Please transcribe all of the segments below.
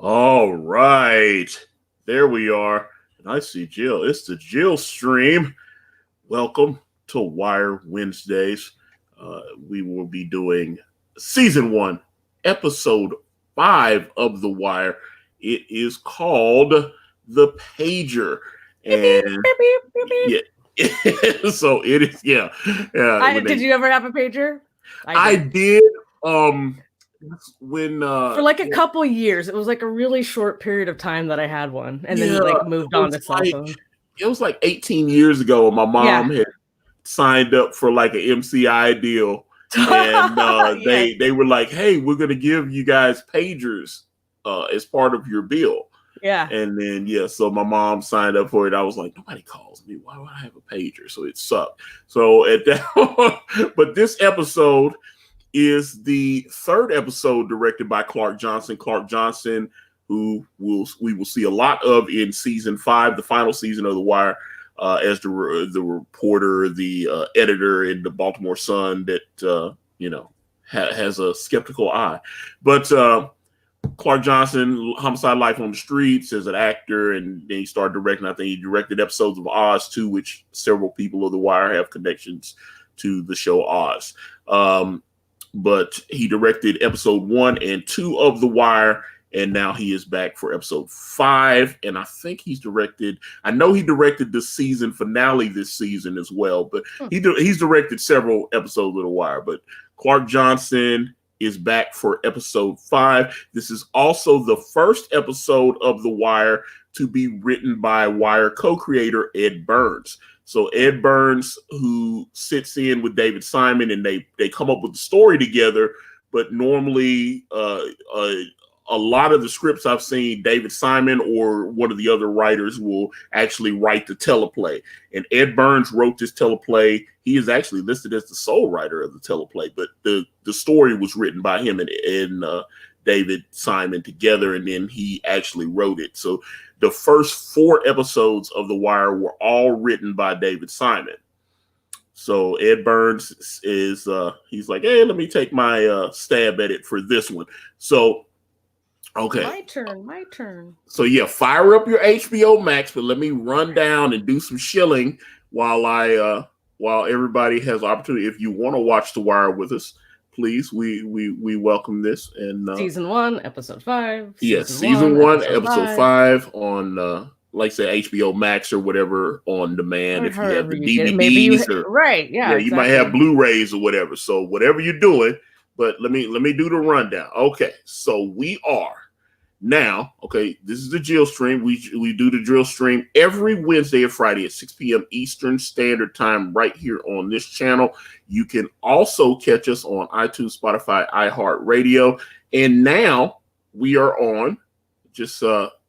All right. There we are. And I see Jill. It's the JillStream. Welcome to Wire Wednesdays. We will be doing season 1, episode 5 of The Wire. It is called The Pager. And yeah, so it is, yeah. Did you ever have a pager? I did. When for like a couple years, it was like a really short period of time that I had one, and then like moved on to cell phone. It was like 18 years ago. My mom had signed up for like an MCI deal, and they were like, "Hey, we're gonna give you guys pagers as part of your bill." Yeah. And then so my mom signed up for it. I was like, nobody calls me. Why would I have a pager? So it sucked. So at that, but this episode is the 3rd episode directed by Clark Johnson. Clark Johnson, who we will see a lot of in season 5, the final season of The Wire, as the reporter, the editor in the Baltimore Sun that has a skeptical eye. But Clark Johnson, Homicide: Life on the Streets, as an actor, and then he started directing. I think he directed episodes of Oz too, which several people of The Wire have connections to the show Oz. But he directed episode 1 and 2 of The Wire, and now he is back for episode 5. And I think I know he directed the season finale this season as well, but he's directed several episodes of The Wire. But Clark Johnson is back for episode 5. This is also the first episode of The Wire to be written by Wire co-creator Ed Burns. So Ed Burns, who sits in with David Simon, and they come up with the story together. But normally, a lot of the scripts I've seen, David Simon or one of the other writers will actually write the teleplay. And Ed Burns wrote this teleplay. He is actually listed as the sole writer of the teleplay, but the story was written by him and David Simon together, and then he actually wrote it. So the first 4 episodes of The Wire were all written by David Simon. So Ed Burns is he's like, hey, let me take my stab at it for this one. So okay. My turn. So yeah, fire up your HBO Max, but let me run down and do some shilling while everybody has opportunity. If you want to watch The Wire with us, please, we welcome this. And season 1, episode 5. Yes, season 1, episode 5 on like say HBO Max or whatever on demand. If you have the DVDs you might have Blu-rays or whatever. So whatever you're doing, but let me do the rundown. Okay, so we are now, this is the JillStream. We do the JillStream every Wednesday and Friday at 6 p.m. Eastern Standard Time right here on this channel. You can also catch us on iTunes, Spotify, iHeartRadio. And now we are on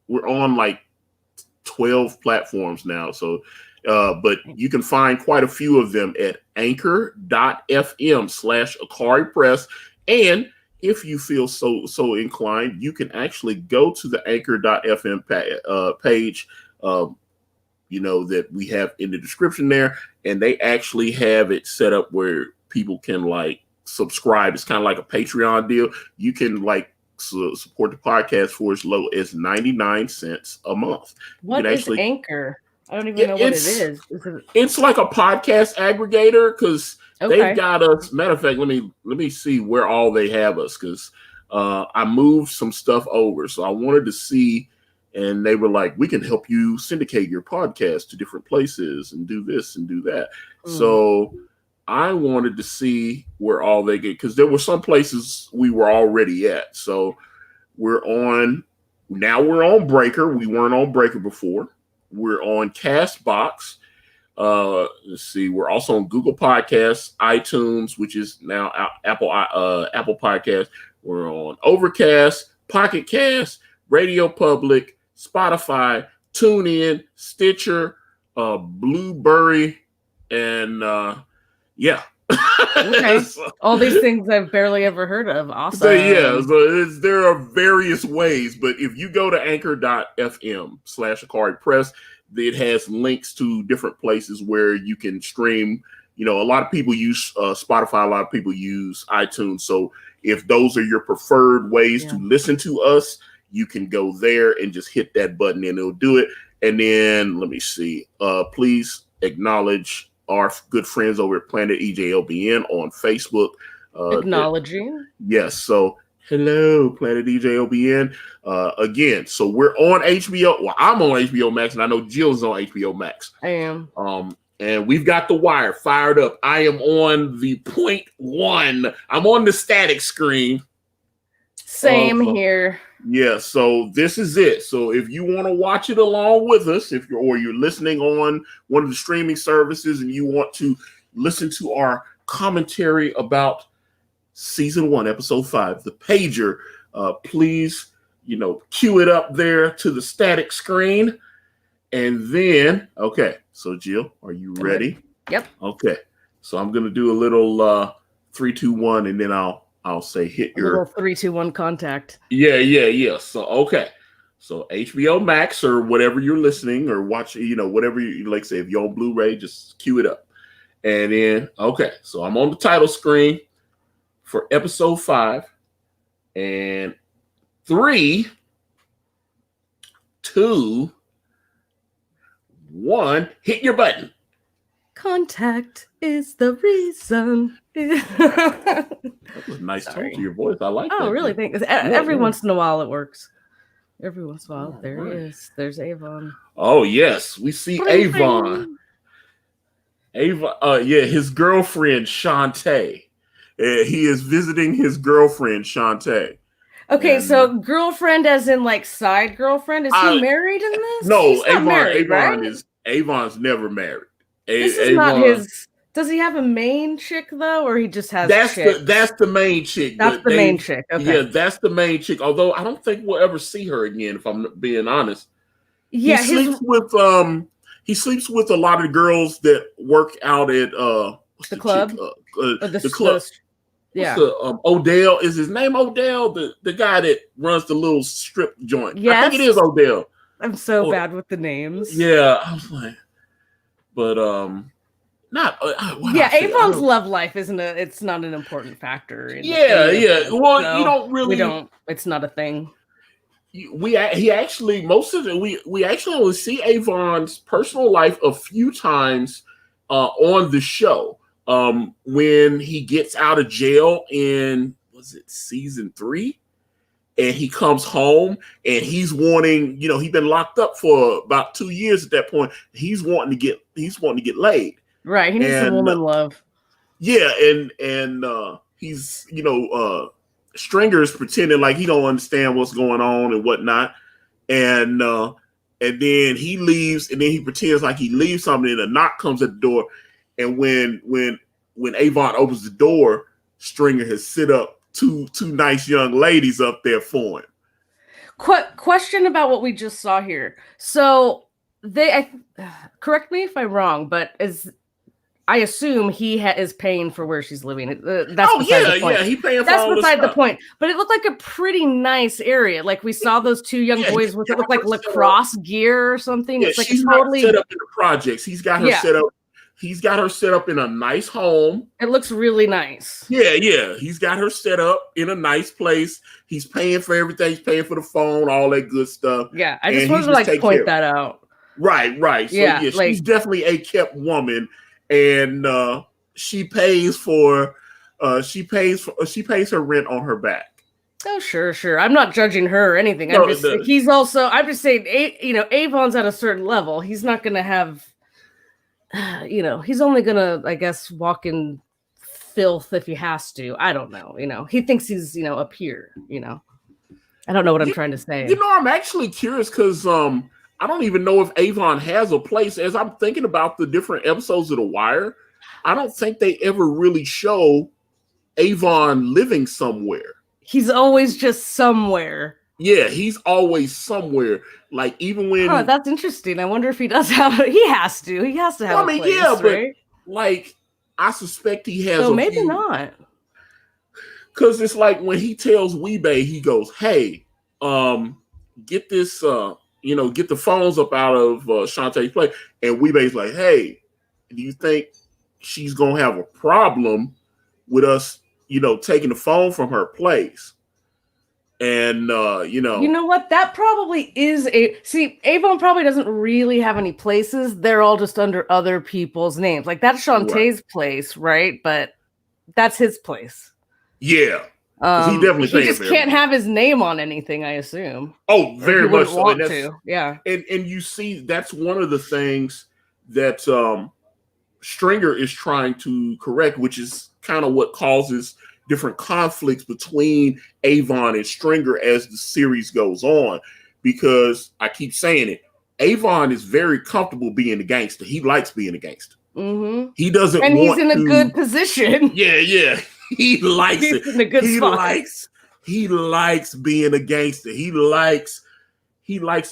we're on like 12 platforms now. So but you can find quite a few of them at anchor.fm/Akari Press. And if you feel so inclined, you can actually go to the anchor.fm page, that we have in the description there. And they actually have it set up where people can like subscribe. It's kind of like a Patreon deal. You can like support the podcast for as low as 99 cents a month. What is Anchor? I don't even know what it is. It's like a podcast aggregator because they've got us. Matter of fact, let me see where all they have us, because I moved some stuff over. So I wanted to see, and they were like, we can help you syndicate your podcast to different places and do this and do that. So I wanted to see where all they get, because there were some places we were already at. So we're on Breaker. We weren't on Breaker before. We're on Castbox. Let's see. We're also on Google Podcasts, iTunes, which is now Apple Podcasts. We're on Overcast, Pocket Cast, Radio Public, Spotify, TuneIn, Stitcher, Blueberry, and all these things I've barely ever heard of. Awesome. So there are various ways, but if you go to anchor.fm/Akari Press, it has links to different places where you can stream. A lot of people use Spotify, a lot of people use iTunes. So if those are your preferred ways to listen to us, you can go there and just hit that button and it'll do it. And then let me see. Please acknowledge our good friends over at Planet EJLBN on Facebook. Acknowledging. Yes. So hello, Planet EJLBN. Again, so we're on HBO. Well, I'm on HBO Max, and I know Jill's on HBO Max. I am. And we've got The Wire fired up. I am on the .1. I'm on the static screen. Same here. Yeah, so this is it. So if you want to watch it along with us, if you're listening on one of the streaming services and you want to listen to our commentary about season 1, episode 5, The Pager, please, cue it up there to the static screen. And then, okay, so Jill, are you ready? Yep. Okay, so I'm gonna do a little 3, 2, 1, and then I'll say hit your little 3, 2, 1 contact. Yeah. So okay, so HBO Max or whatever you're listening or watching, whatever you like. Say if you're on Blu-ray, just cue it up, and then okay, so I'm on the title screen for episode 5, and 3, 2, 1, hit your button. Contact is the reason. That was a nice tone to your voice. I like that. Oh, really? Thanks. Every once in a while it works. Every once in a while. There he is. There's Avon. Oh, yes. We see Avon. Avon, his girlfriend, Shantae. He is visiting his girlfriend, Shantae. Okay, so girlfriend as in like side girlfriend? Is he married in this? No, Avon's never married. This is not his. Does he have a main chick though, or he just has? That's the main chick. That's the main chick. Okay. Yeah, that's the main chick. Although I don't think we'll ever see her again, if I'm being honest. Yeah, he sleeps with a lot of girls that work out at the club. The club. Yeah. Odell, is his name Odell? The guy that runs the little strip joint. Yes. I think it is Odell. I'm so bad with the names. Yeah, I was like, but Avon's love life it's not an important factor. Well, you don't really. It's not a thing. We actually only see Avon's personal life a few times on the show. When he gets out of jail in, was it season 3? And he comes home and he's wanting, he's been locked up for about 2 years at that point. He's wanting to get laid. Right. He needs some woman love. Yeah. And he's, Stringer's pretending like he don't understand what's going on and whatnot. And then he leaves and then he pretends like he leaves something and a knock comes at the door. And when Avon opens the door, Stringer has set up two nice young ladies up there for him. Question about what we just saw here. So correct me if I'm wrong, but I assume he is paying for where she's living. That's the point. He paying for that's all beside the the point. But it looked like a pretty nice area. Like we saw those 2 young boys with it looked like lacrosse gear or something. Yeah, it's like she's totally set up in the projects. He's got her set up. He's got her set up in a nice home. It looks really nice. Yeah. He's got her set up in a nice place. He's paying for everything. He's paying for the phone, all that good stuff. Yeah, I just wanted to point that out. Right. So she's definitely a kept woman, and she pays her rent on her back. Oh, sure. I'm not judging her or anything. No, I'm just saying, Avon's at a certain level. He's not going to have. He's only gonna, I guess, walk in filth if he has to. I don't know. He thinks he's, up here. I don't know what I'm trying to say. I'm actually curious because I don't even know if Avon has a place. As I'm thinking about the different episodes of The Wire, I don't think they ever really show Avon living somewhere. He's always just somewhere. Yeah, he's always somewhere. Like even when that's interesting. I wonder if he does have. He has to have. A place, right? But like I suspect he has. So maybe not. Because it's like when he tells Weebay, he goes, "Hey, get this, get the phones up out of Shantae's place." And Weebay's like, "Hey, do you think she's gonna have a problem with us, taking the phone from her place?" And You know what? That probably is Avon probably doesn't really have any places. They're all just under other people's names. Like that's Shantae's place, right? But that's his place. Yeah. Because he definitely he just can't have his name on anything, I assume. Oh, very much so. Want to. Yeah. And you see, that's one of the things that Stringer is trying to correct, which is kind of what causes different conflicts between Avon and Stringer as the series goes on. Because I keep saying it, Avon is very comfortable being a gangster. He likes being a gangster. Mm-hmm. He doesn't and want he's in a good position. Yeah. He likes it. In a good spot. He likes being a gangster. He likes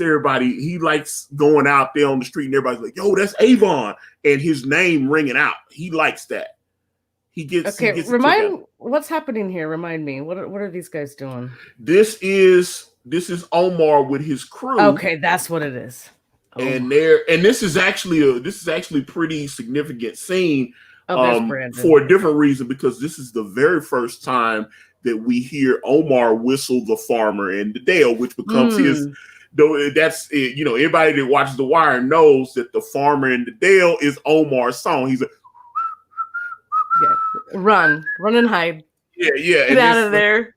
everybody. He likes going out there on the street and everybody's like, yo, that's Avon. And his name ringing out. He likes that. He gets what's happening here? Remind me. What are these guys doing? This is Omar with his crew. Okay, that's what it is. And this is actually pretty significant scene for a different reason, because this is the very first time that we hear Omar whistle The Farmer in the Dale, which becomes his. Though that's anybody that watches The Wire knows that The Farmer in the Dale is Omar's song. He's run and hide. Yeah. Get out of there.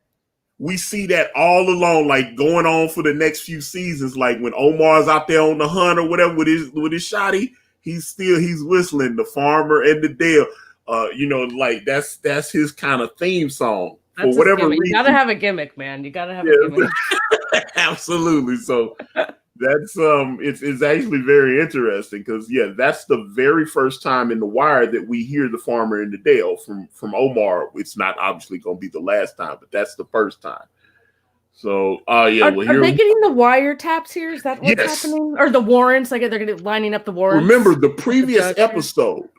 We see that all along, like going on for the next few seasons. Like when Omar's out there on the hunt or whatever with his shotty, he's whistling The Farmer and the Dale. Like that's his kind of theme song. That's for whatever reason. You gotta have a gimmick, man. You gotta have a gimmick. Absolutely. So that's it's actually very interesting because that's the very first time in The Wire that we hear The Farmer in the Dale from Omar. It's not obviously going to be the last time, but that's the first time. So are they getting the wiretaps here? Is that what's happening? Or the warrants? Like they're lining up the warrants? Remember the previous episode.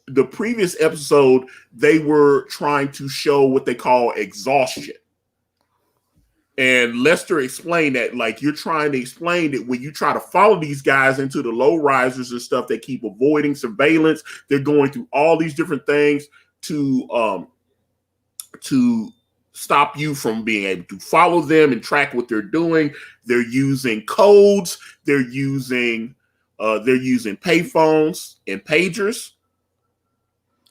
The previous episode, they were trying to show what they call exhaustion. And Lester explained that, like, you're trying to explain that when you try to follow these guys into the low risers and stuff, they keep avoiding surveillance. They're going through all these different things to stop you from being able to follow them and track what they're doing. They're using codes. They're using payphones and pagers.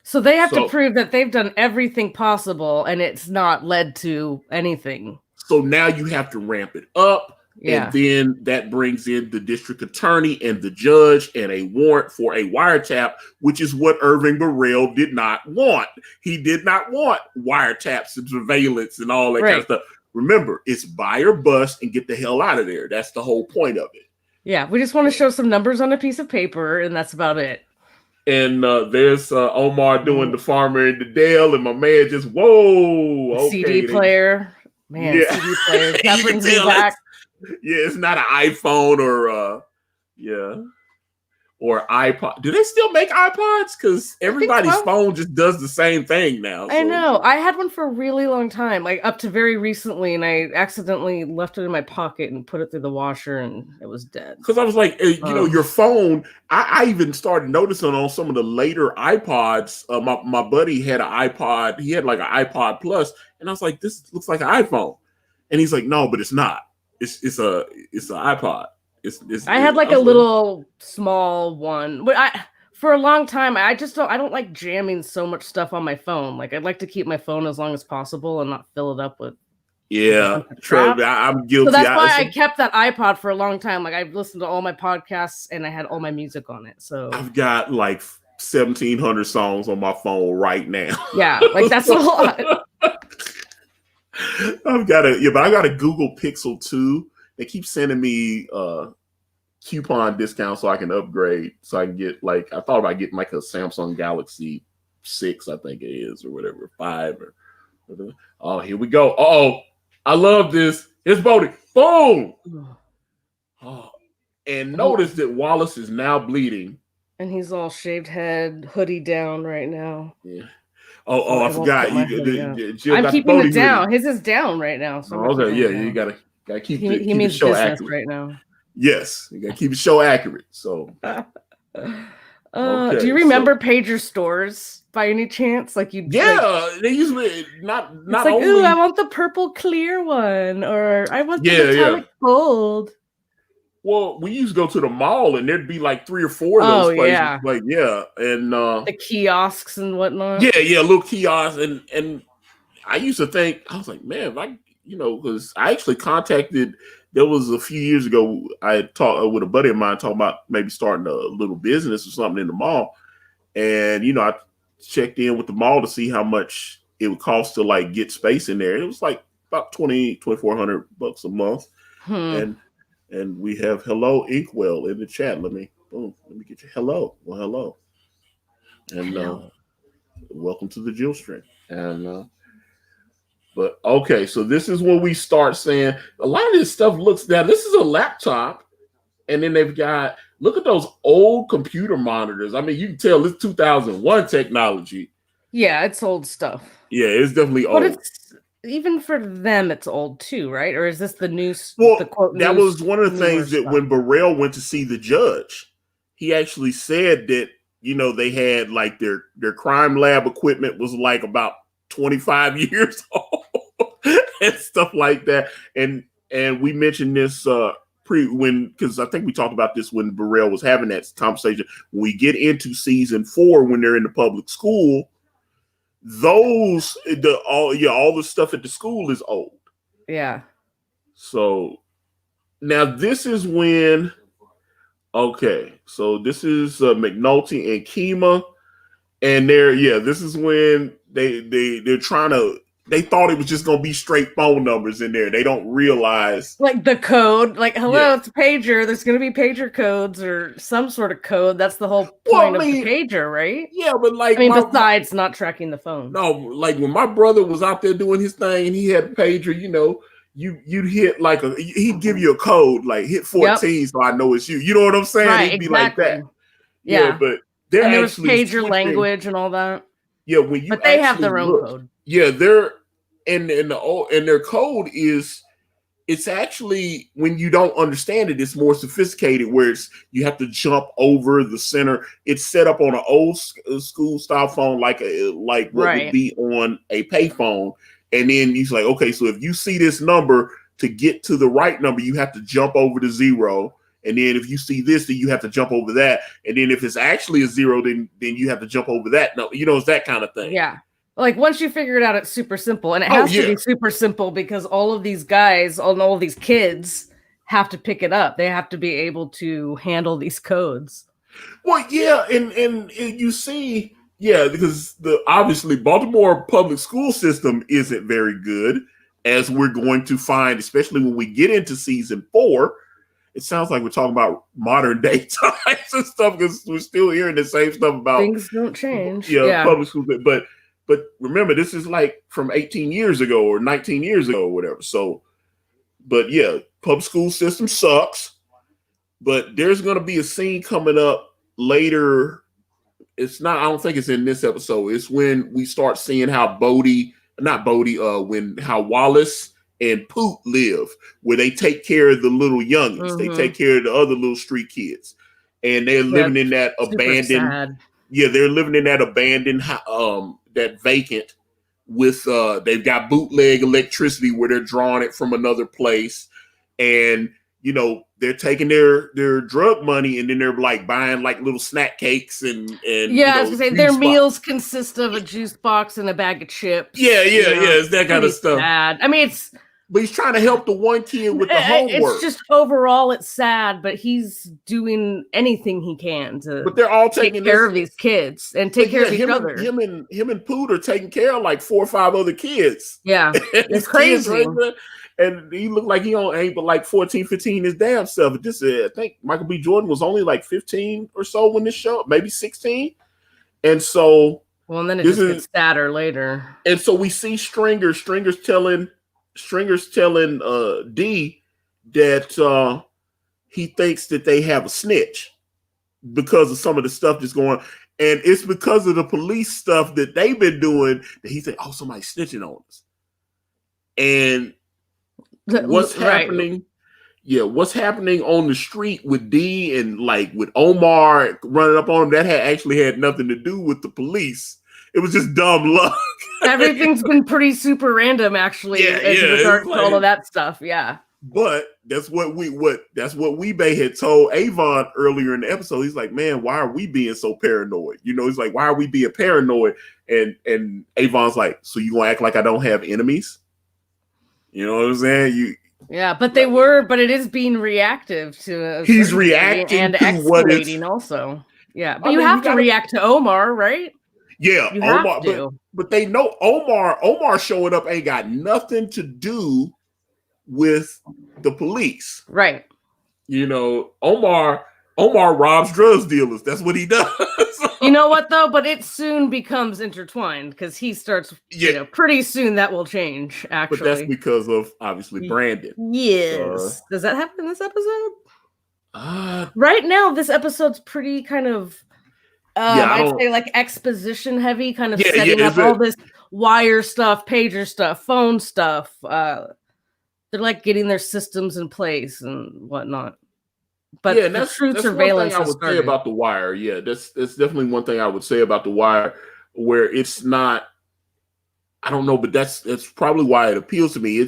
So they have to prove that they've done everything possible and it's not led to anything. So now you have to ramp it up. Yeah. And then that brings in the district attorney and the judge and a warrant for a wiretap, which is what Irving Burrell did not want. He did not want wiretaps and surveillance and all that kind of stuff. Remember, it's buy or bust and get the hell out of there. That's the whole point of it. Yeah, we just want to show some numbers on a piece of paper, and that's about it. And there's Omar doing The Farmer in the Dale, and my man just, whoa. Okay. CD player. Man, CD players. That brings me back. Yeah, it's not an iPhone or iPod. Do they still make iPods? Because everybody's phone just does the same thing now. So. I know. I had one for a really long time, like up to very recently, and I accidentally left it in my pocket and put it through the washer, and it was dead. Because I was like, your phone. I even started noticing on some of the later iPods. My buddy had an iPod. He had like an iPod Plus, and I was like, this looks like an iPhone, and he's like, no, but it's not. It's an iPod. I had like a little small one, but for a long time I don't like jamming so much stuff on my phone. Like I'd like to keep my phone as long as possible and not fill it up with I'm guilty. So that's why I kept that iPod for a long time. Like I've listened to all my podcasts and I had all my music on it. So I've got like 1,700 songs on my phone right now. Yeah, like that's a lot. I got a Google Pixel 2. They keep sending me coupon discounts so I can upgrade. So I can get I thought about getting like a Samsung Galaxy 6, I think it is, or whatever, 5 or whatever. Oh, here we go. Oh, I love this. It's Bodie. Boom. Oh, and notice that Wallace is now bleeding. And he's all shaved head, hoodie down right now. Yeah. Oh, I forgot. I'm keeping it down. His is down right now. So okay, you gotta keep he means the show business accurate right now. Yes, you gotta keep the show accurate. So, do you remember pager stores? by any chance? Like you, they usually not it's like, only. Ooh, I want the purple clear one, or I want the metallic gold. Well, we used to go to the mall, and there'd be like 3 or 4 of those places. Yeah. Like, and the kiosks and whatnot. Yeah, little kiosks, and I used to think, I was like, man, because I actually contacted. There was a few years ago, I had talked with a buddy of mine talking about maybe starting a little business or something in the mall, and I checked in with the mall to see how much it would cost to like get space in there. It was like about $2,400 a month, and we have hello Inkwell in the chat. Let me get you hello. Well, hello, and welcome to the JillStream. And but okay, so this is when we start saying a lot of this stuff looks. Now this is a laptop, and then they've got, look at those old computer monitors. I mean, you can tell it's 2001 technology. Yeah, it's old stuff. Yeah, it's definitely old. But it's even for them, it's old too, right? Or is this the new? Well, the quote, that was one of the things that when Burrell went to see the judge, he actually said that they had like their crime lab equipment was like about 25 years old and stuff like that. And we mentioned this because I think we talked about this when Burrell was having that conversation. When we get into season 4, when they're in the public school, all the stuff at the school is old. Yeah. So now this is when, so this is McNulty and Kima, and this is when they're trying to. They thought it was just gonna be straight phone numbers in there. They don't realize like the code, like hello, it's a pager. There's gonna be pager codes or some sort of code. That's the whole point of the pager, right? Yeah, but like, besides not tracking the phone. No, like when my brother was out there doing his thing and he had a pager, you'd hit like he'd give you a code, like hit 14, so I know it's you. You know what I'm saying? Right, It'd be like that. Yeah, but and there was pager language and all that. Yeah, when you but they have their own code. Yeah, they're and their code is, it's actually, when you don't understand it, it's more sophisticated, where you have to jump over the center. It's set up on an old school style phone, like what would be on a payphone. And then you're like, okay, so if you see this number, to get to the right number, you have to jump over the 0. And then if you see this, then you have to jump over that. And then if it's actually a 0, then you have to jump over that. No, it's that kind of thing. Yeah. Like once you figure it out, it's super simple. And it has to be super simple because all of these guys, all of these kids have to pick it up. They have to be able to handle these codes. Well, yeah, and you see, because obviously Baltimore public school system isn't very good, as we're going to find, especially when we get into season 4. It sounds like we're talking about modern day times and stuff, because we're still hearing the same stuff about things don't change. Public school, but remember, this is like from 18 years ago or 19 years ago or whatever. So, but public school system sucks. But there's going to be a scene coming up later. It's not, I don't think it's in this episode. It's when we start seeing how how Wallace and Poot live, where they take care of the little youngins. They take care of the other little street kids. And they're living in that abandoned. Sad. Yeah, they're living in that abandoned, that vacant, with they've got bootleg electricity where they're drawing it from another place, and they're taking their drug money, and then they're like buying like little snack cakes and I was gonna say their meals consist of a juice box and a bag of chips. It's that kind of stuff. Sad. I mean, but he's trying to help the one kid with the homework. It's just overall, it's sad, but he's doing anything he can to. But they're all taking care of these kids and take care of each other. Him and Poot are taking care of like 4 or 5 other kids. Yeah, it's crazy. And he looked like he ain't but like 14, 15 his damn self. I think Michael B. Jordan was only like 15 or so when this show, maybe 16. And so, well, and then it just gets sadder later. And so we see Stringer's telling D that he thinks that they have a snitch because of some of the stuff that's going on. And it's because of the police stuff that they've been doing that he said, oh, somebody's snitching on us. And what's happening? Yeah, what's happening on the street with D and like with Omar running up on him, that actually had nothing to do with the police. It was just dumb luck. Everything's been pretty super random, actually, in regards to all of that stuff. Yeah. But that's what Weebay had told Avon earlier in the episode. He's like, man, why are we being so paranoid? He's like, why are we being paranoid? And Avon's like, so you gonna act like I don't have enemies? You know what I'm saying? Yeah, but it is being reactive to. He's reacting and to escalating also. Yeah, but you have to react to Omar, right? Yeah, you Omar. have to. But they know Omar showing up ain't got nothing to do with the police, right? Omar robs drugs dealers. That's what he does. You know what though? But it soon becomes intertwined because he starts. Pretty soon that will change. Actually, but that's because of obviously Brandon. Yes. Does that happen in this episode? Right now, this episode's pretty kind of. I'd say like exposition heavy, kind of setting up all this wire stuff, pager stuff, phone stuff. They're like getting their systems in place and whatnot. But that's true surveillance. One thing I would say about The Wire. Yeah, that's definitely one thing I would say about The Wire, where it's not. I don't know, but that's probably why it appeals to me.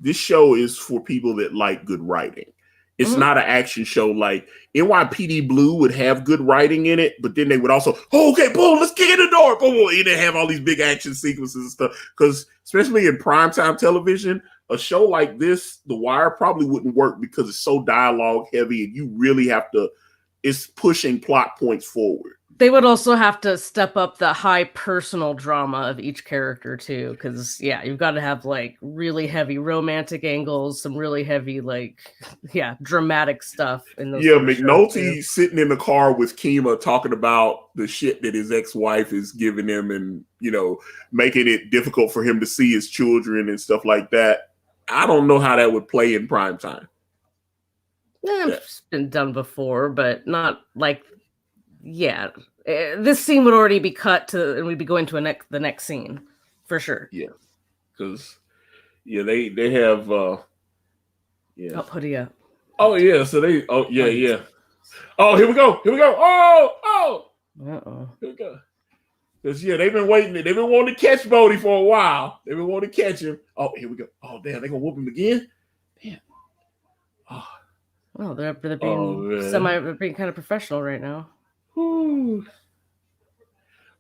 This show is for people that like good writing. It's not an action show like NYPD Blue would have good writing in it, but then they would also, okay, boom, let's kick in the door, boom, and they have all these big action sequences and stuff. Because especially in primetime television, a show like this, The Wire, probably wouldn't work because it's so dialogue heavy and you really have to, it's pushing plot points forward. They would also have to step up the high personal drama of each character too, because you've got to have like really heavy romantic angles, some really heavy dramatic stuff in those. Yeah, McNulty sitting in the car with Kima talking about the shit that his ex-wife is giving him, and making it difficult for him to see his children and stuff like that. I don't know how that would play in primetime. It's been done before, but not like. Yeah, this scene would already be cut to, and we'd be going to the next scene for sure. Yeah, because they have I'll put it up. Oh yeah, so they Oh here we go. Oh uh-oh, here we go. Because they've been waiting. They've been wanting to catch Bodie for a while. They've been wanting to catch him. Oh, here we go. Oh damn, they gonna whoop him again. Damn. Oh, they're being being kind of professional right now. Ooh.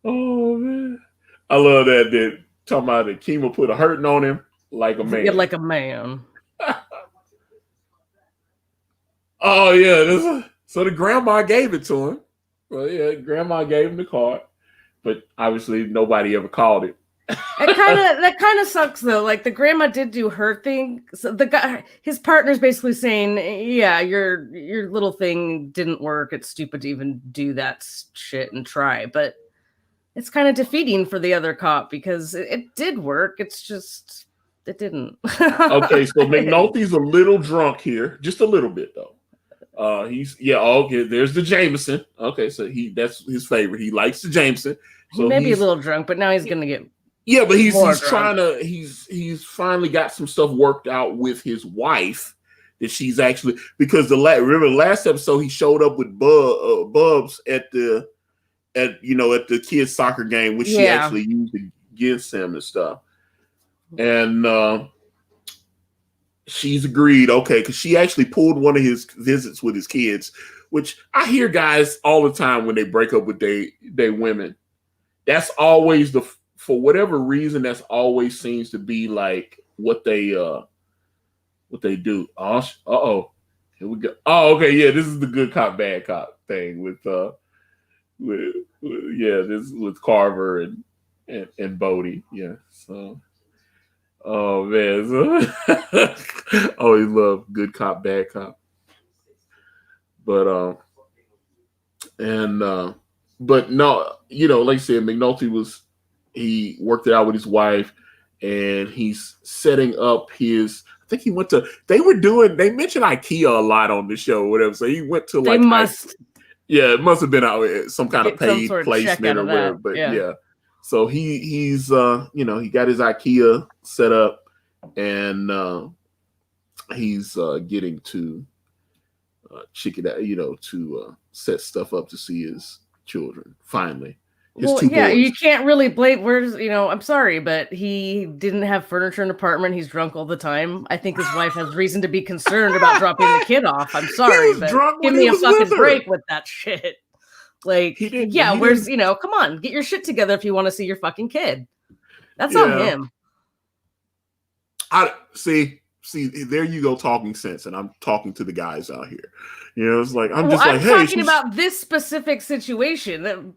Oh man, I love that. That talking about that Kima put a hurting on him like a man. Yeah, like a man. Oh yeah, so the grandma gave it to him. Well, yeah, grandma gave him the card, but obviously nobody ever called it. That kind of sucks though. Like the grandma did do her thing. So the guy, his partner's basically saying, "Yeah, your little thing didn't work. It's stupid to even do that shit and try." But it's kind of defeating for the other cop because it did work. It's just it didn't. Okay, so McNulty's a little drunk here, just a little bit though. Okay. There's the Jameson. Okay, so that's his favorite. He likes the Jameson. So he may be a little drunk, but now he's gonna get. Yeah, but he's trying to. He's finally got some stuff worked out with his wife that she's actually, because remember the last episode he showed up with Bubs at the kids' soccer game, which she actually used against him and stuff, and she's agreed. Okay, because she actually pulled one of his visits with his kids, which I hear guys all the time when they break up with they women. That's always for whatever reason, that's always seems to be like what they do. Oh, here we go. Oh, okay, yeah, this is the good cop, bad cop thing with Carver and Bodie. Yeah, so oh man, always love good cop, bad cop. But but no, like I said, McNulty he worked it out with his wife, and he's setting up his. I think he went to. They mentioned IKEA a lot on the show, or whatever. So he went to like. It must have been some kind of paid placement or whatever. But yeah. So he's he got his IKEA set up, and he's getting to check it out, to set stuff up to see his children finally. his Well, two yeah, boys. you can't really blame. I'm sorry, but he didn't have furniture in the apartment. He's drunk all the time. I think his wife has reason to be concerned about dropping the kid off. I'm He sorry, was but drunk give when he me a was with fucking her. break with that shit. Like, He didn't. yeah, He where's, didn't. come on, get your shit together if you want to see your fucking kid. That's on Yeah. him. I see. There you go, talking sense, and I'm talking to the guys out here. It's like I'm hey, talking about this specific situation.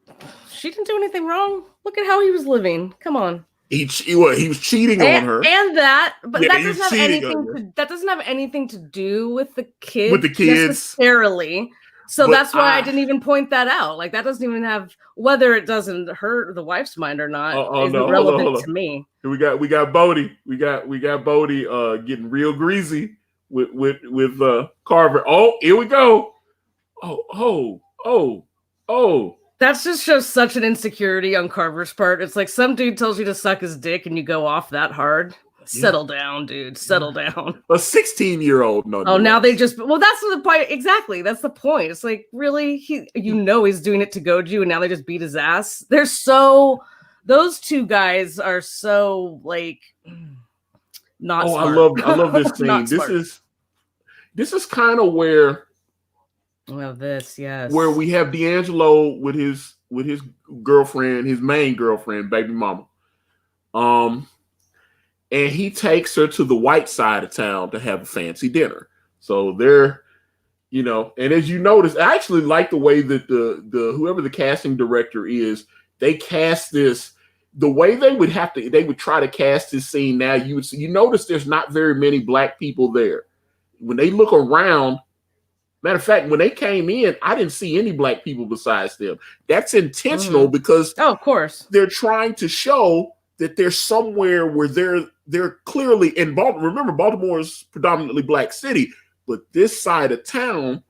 She didn't do anything wrong. Look at how he was living. Come on. He was cheating on her, and that, but that doesn't have anything to do with the kids necessarily. So but that's why I didn't even point that out. Like that doesn't even have whether it doesn't hurt the wife's mind or not isn't relevant to me. We got Bodie. We got Bodie getting real greasy with Carver. Oh, here we go. Oh. That just shows such an insecurity on Carver's part. It's like some dude tells you to suck his dick and you go off that hard. Settle down, dude. Settle down. A 16-year-old. No. Oh, now they just. Well, that's the point. Exactly. That's the point. It's like really, he's doing it to goad you, and now they just beat his ass. Those two guys are so like not. Oh, smart. I love this scene. This is kind of where. Well, yes. Where we have D'Angelo with his girlfriend, his main girlfriend, baby mama. And he takes her to the white side of town to have a fancy dinner. So they're, and as you notice, I actually like the way that the whoever the casting director is, they cast this the way they would try to cast this scene now. You notice there's not very many black people there. When they look around. Matter of fact, when they came in, I didn't see any black people besides them. That's intentional because of course they're trying to show that there's somewhere where they're clearly in Baltimore. Remember, Baltimore is predominantly black city, but this side of town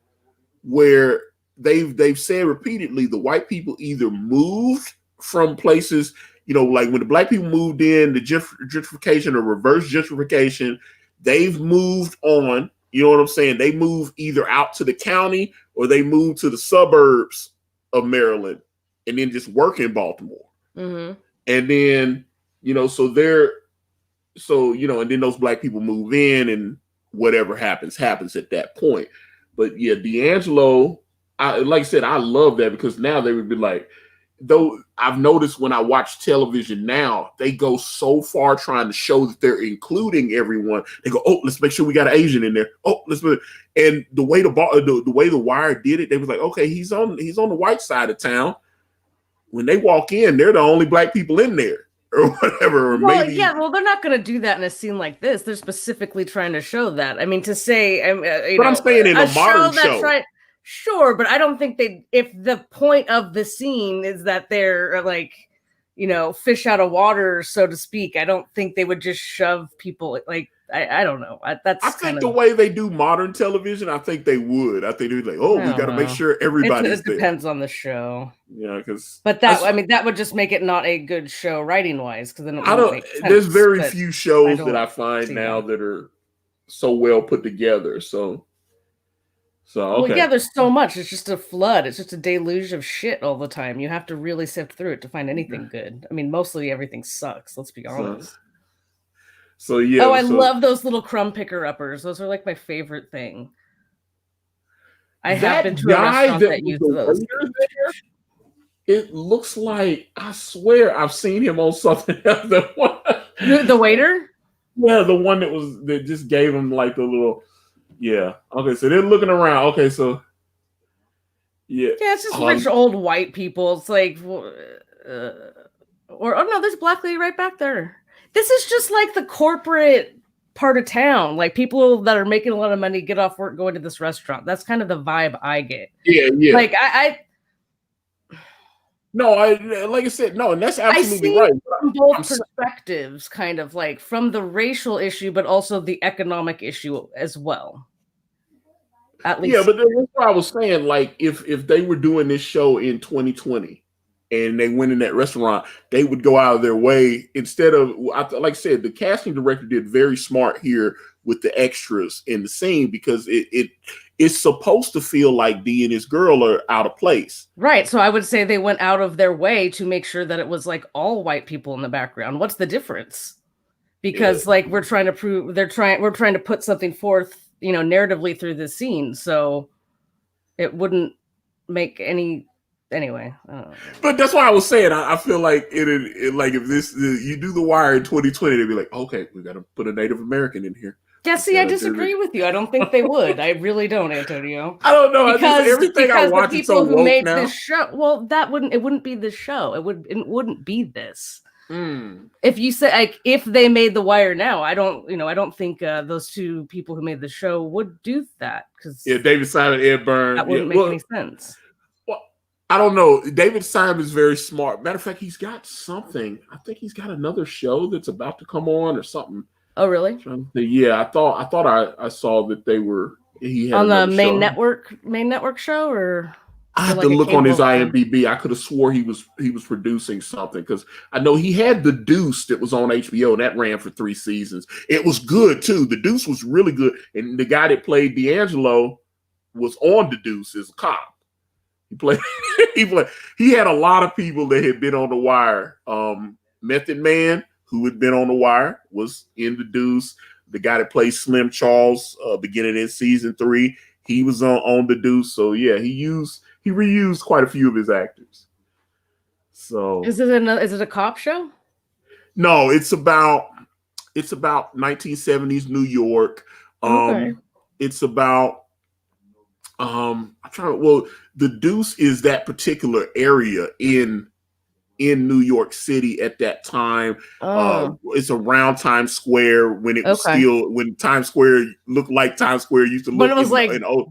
where they've said repeatedly the white people either moved from places, like when the black people moved in, the gentrification or reverse gentrification, they've moved on. You know what I'm saying? They move either out to the county or they move to the suburbs of Maryland and then just work in Baltimore. Mm-hmm. And then, and then those black people move in and whatever happens at that point. But yeah, D'Angelo, like I said, I love that because now they would be like, though I've noticed when I watch television now, they go so far trying to show that they're including everyone. They go, oh, let's make sure we got an Asian in there. Oh, and the way the way the Wire did it, they was like, okay, he's on the white side of town. When they walk in, they're the only black people in there or whatever. Or maybe they're not going to do that in a scene like this. They're specifically trying to show that. I mean, to say, I'm saying in a modern show. Sure, but I don't think if the point of the scene is that they're like, fish out of water, so to speak, I don't think they would just shove people like, I don't know. I think the way they do modern television, I think they would. I think they'd be like, oh, we got to make sure everybody's there. It depends on the show. Yeah, but that would just make it not a good show writing wise. Because then there's very few shows that I find now that are so well put together. So okay. Well, yeah, there's so much. It's just a flood. It's just a deluge of shit all the time. You have to really sift through it to find anything good. I mean, mostly everything sucks. Let's be honest. So yeah. Oh, I love those little crumb picker uppers. Those are like my favorite thing. I have been to a restaurant that used those. It looks like, I swear I've seen him on something else. The waiter? Yeah, the one that just gave him like the little. Yeah. Okay. So they're looking around. Okay. So. Yeah. Yeah, it's just rich old white people. It's like, there's a black lady right back there. This is just like the corporate part of town. Like people that are making a lot of money get off work going to this restaurant. That's kind of the vibe I get. Yeah. Like like I said, no, and that's absolutely right. From both perspectives, kind of like from the racial issue, but also the economic issue as well. At least, yeah, but that's what I was saying. Like, if they were doing this show in 2020, and they went in that restaurant, they would go out of their way instead of, like I said, the casting director did very smart here with the extras in the scene because it's supposed to feel like Dee and his girl are out of place. Right. So I would say they went out of their way to make sure that it was like all white people in the background. What's the difference? Because like we're trying to put something forth, narratively through this scene. So it wouldn't make any anyway. But that's why I was saying I feel like it like if you do The Wire in 2020, they'd be like, okay, we got to put a Native American in here. Yeah, see, I disagree with you. I don't think they would. I really don't, Antonio. I don't know. Because everything I watch is so woke now. This show, well, it wouldn't be this show. It wouldn't be this. If you say like if they made The Wire now, I don't think those two people who made the show would do that because David Simon, Ed Byrne, that wouldn't make any sense. Well, I don't know. David Simon is very smart. Matter of fact, he's got something. I think he's got another show that's about to come on or something. Oh, really? Yeah, I thought I saw that they were. He had on the main network show, or I have to look on his IMDb. I could have swore he was producing something because I know he had The Deuce that was on HBO and that ran for 3 seasons. It was good too. The Deuce was really good, and the guy that played D'Angelo was on The Deuce as a cop. He had a lot of people that had been on The Wire. Method Man, who had been on The Wire, was in The Deuce. The guy that plays Slim Charles, beginning in season 3, he was on The Deuce. So yeah, he reused quite a few of his actors. So is it a cop show? No, it's about 1970s New York. Okay. It's about The Deuce is that particular area in New York City at that time. It's around Times Square when it was when Times Square looked like Times Square used to look. When it was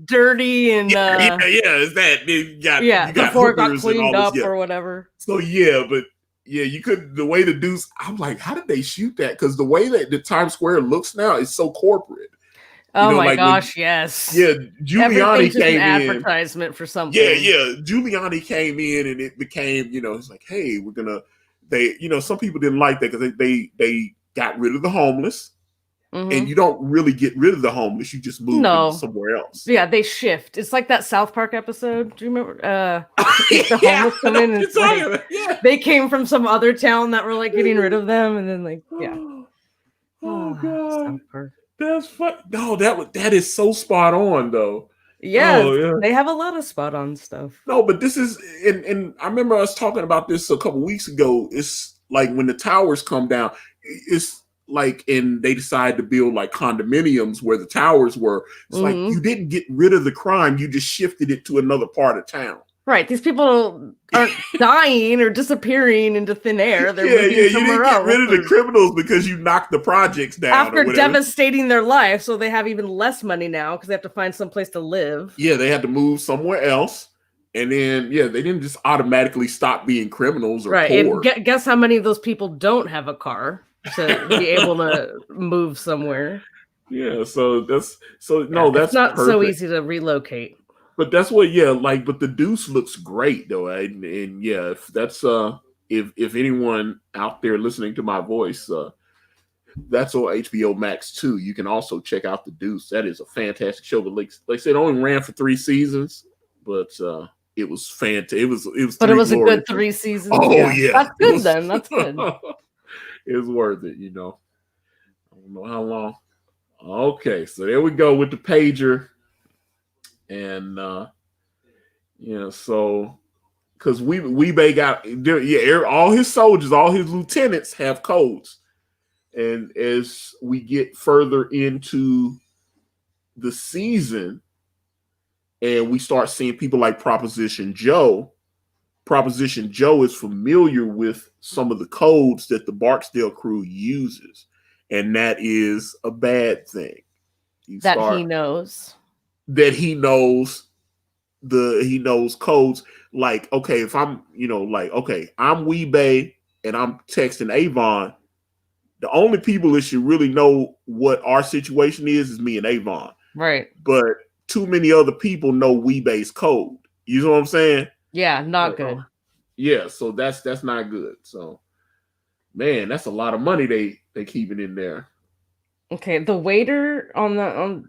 dirty and is that you got before it got cleaned up or whatever. So you could the way The Deuce. I'm like, how did they shoot that? Because the way that the Times Square looks now is so corporate. Oh my gosh, yes. Yeah, Giuliani came in. Advertisement for something. Yeah. Giuliani came in and it became, it's like, hey, some people didn't like that because they got rid of the homeless. Mm-hmm. And you don't really get rid of the homeless. You just move them somewhere else. Yeah, they shift. It's like that South Park episode. Do you remember? The homeless come in and they came from some other town that were like getting rid of them. And then oh God. South Park. That's fun. No, that is so spot on though. Yeah, they have a lot of spot on stuff. No, but this is, and I remember us talking about this a couple weeks ago. It's like when the towers come down, it's like, and they decide to build like condominiums where the towers were. It's like you didn't get rid of the crime; you just shifted it to another part of town. Right. These people aren't dying or disappearing into thin air. They're moving somewhere else. You didn't get rid of the criminals because you knocked the projects down. After devastating their life, so they have even less money now because they have to find some place to live. Yeah, they had to move somewhere else. And then, they didn't just automatically stop being criminals or poor. And guess how many of those people don't have a car to be able to move somewhere. Yeah, so that's it's not perfect. So easy to relocate. But that's what, but The Deuce looks great though, and if that's if anyone out there listening to my voice, that's on HBO Max too. You can also check out The Deuce. That is a fantastic show. But like I said, it only ran for 3 seasons, but it was fantastic. It was. But it was a good 3 seasons. Oh yeah, that's good then. That's good. It was worth it. I don't know how long. Okay, so there we go with the pager. And so because Weebay got all his soldiers, all his lieutenants have codes, and as we get further into the season, and we start seeing people like Proposition Joe is familiar with some of the codes that the Barksdale crew uses, and that is a bad thing. He knows codes. Like, okay, if I'm, I'm Weebay and I'm texting Avon, the only people that should really know what our situation is me and Avon. Right. But too many other people know Weebay's code. You know what I'm saying? Yeah, not good. Yeah, so that's not good. So, man, that's a lot of money they keeping in there. Okay, the waiter on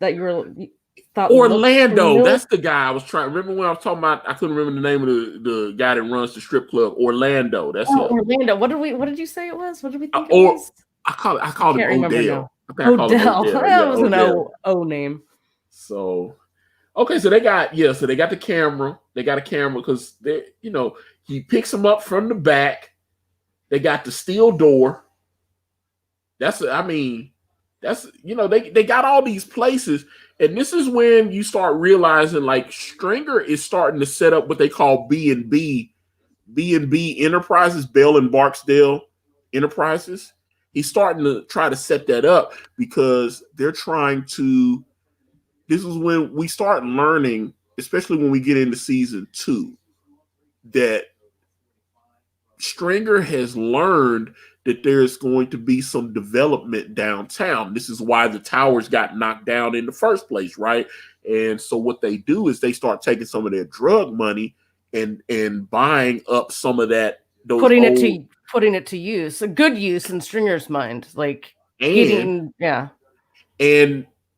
that you thought looked Orlando, familiar. that's the guy I was trying. Remember when I was talking about? I couldn't remember the name of the guy that runs the strip club. Orlando, that's Oh, him. Orlando. What did you say it was? What did we think it Or was? I I called him can't remember now. Odell. I think I called him Odell. Odell. That Yeah, was an Odell. O name. So okay, so they got the camera. They got a camera because they, he picks them up from the back. They got the steel door. That's they got all these places, and this is when you start realizing like Stringer is starting to set up what they call B&B Enterprises, Bell and Barksdale Enterprises. He's starting to try to set that up because they're trying to. This is when we start learning, especially when we get into season 2, that Stringer has learned that there's going to be some development downtown. This is why the towers got knocked down in the first place, right? And so what they do is they start taking some of their drug money and buying up some of that. Putting it to use, a good use in Stringer's mind, like and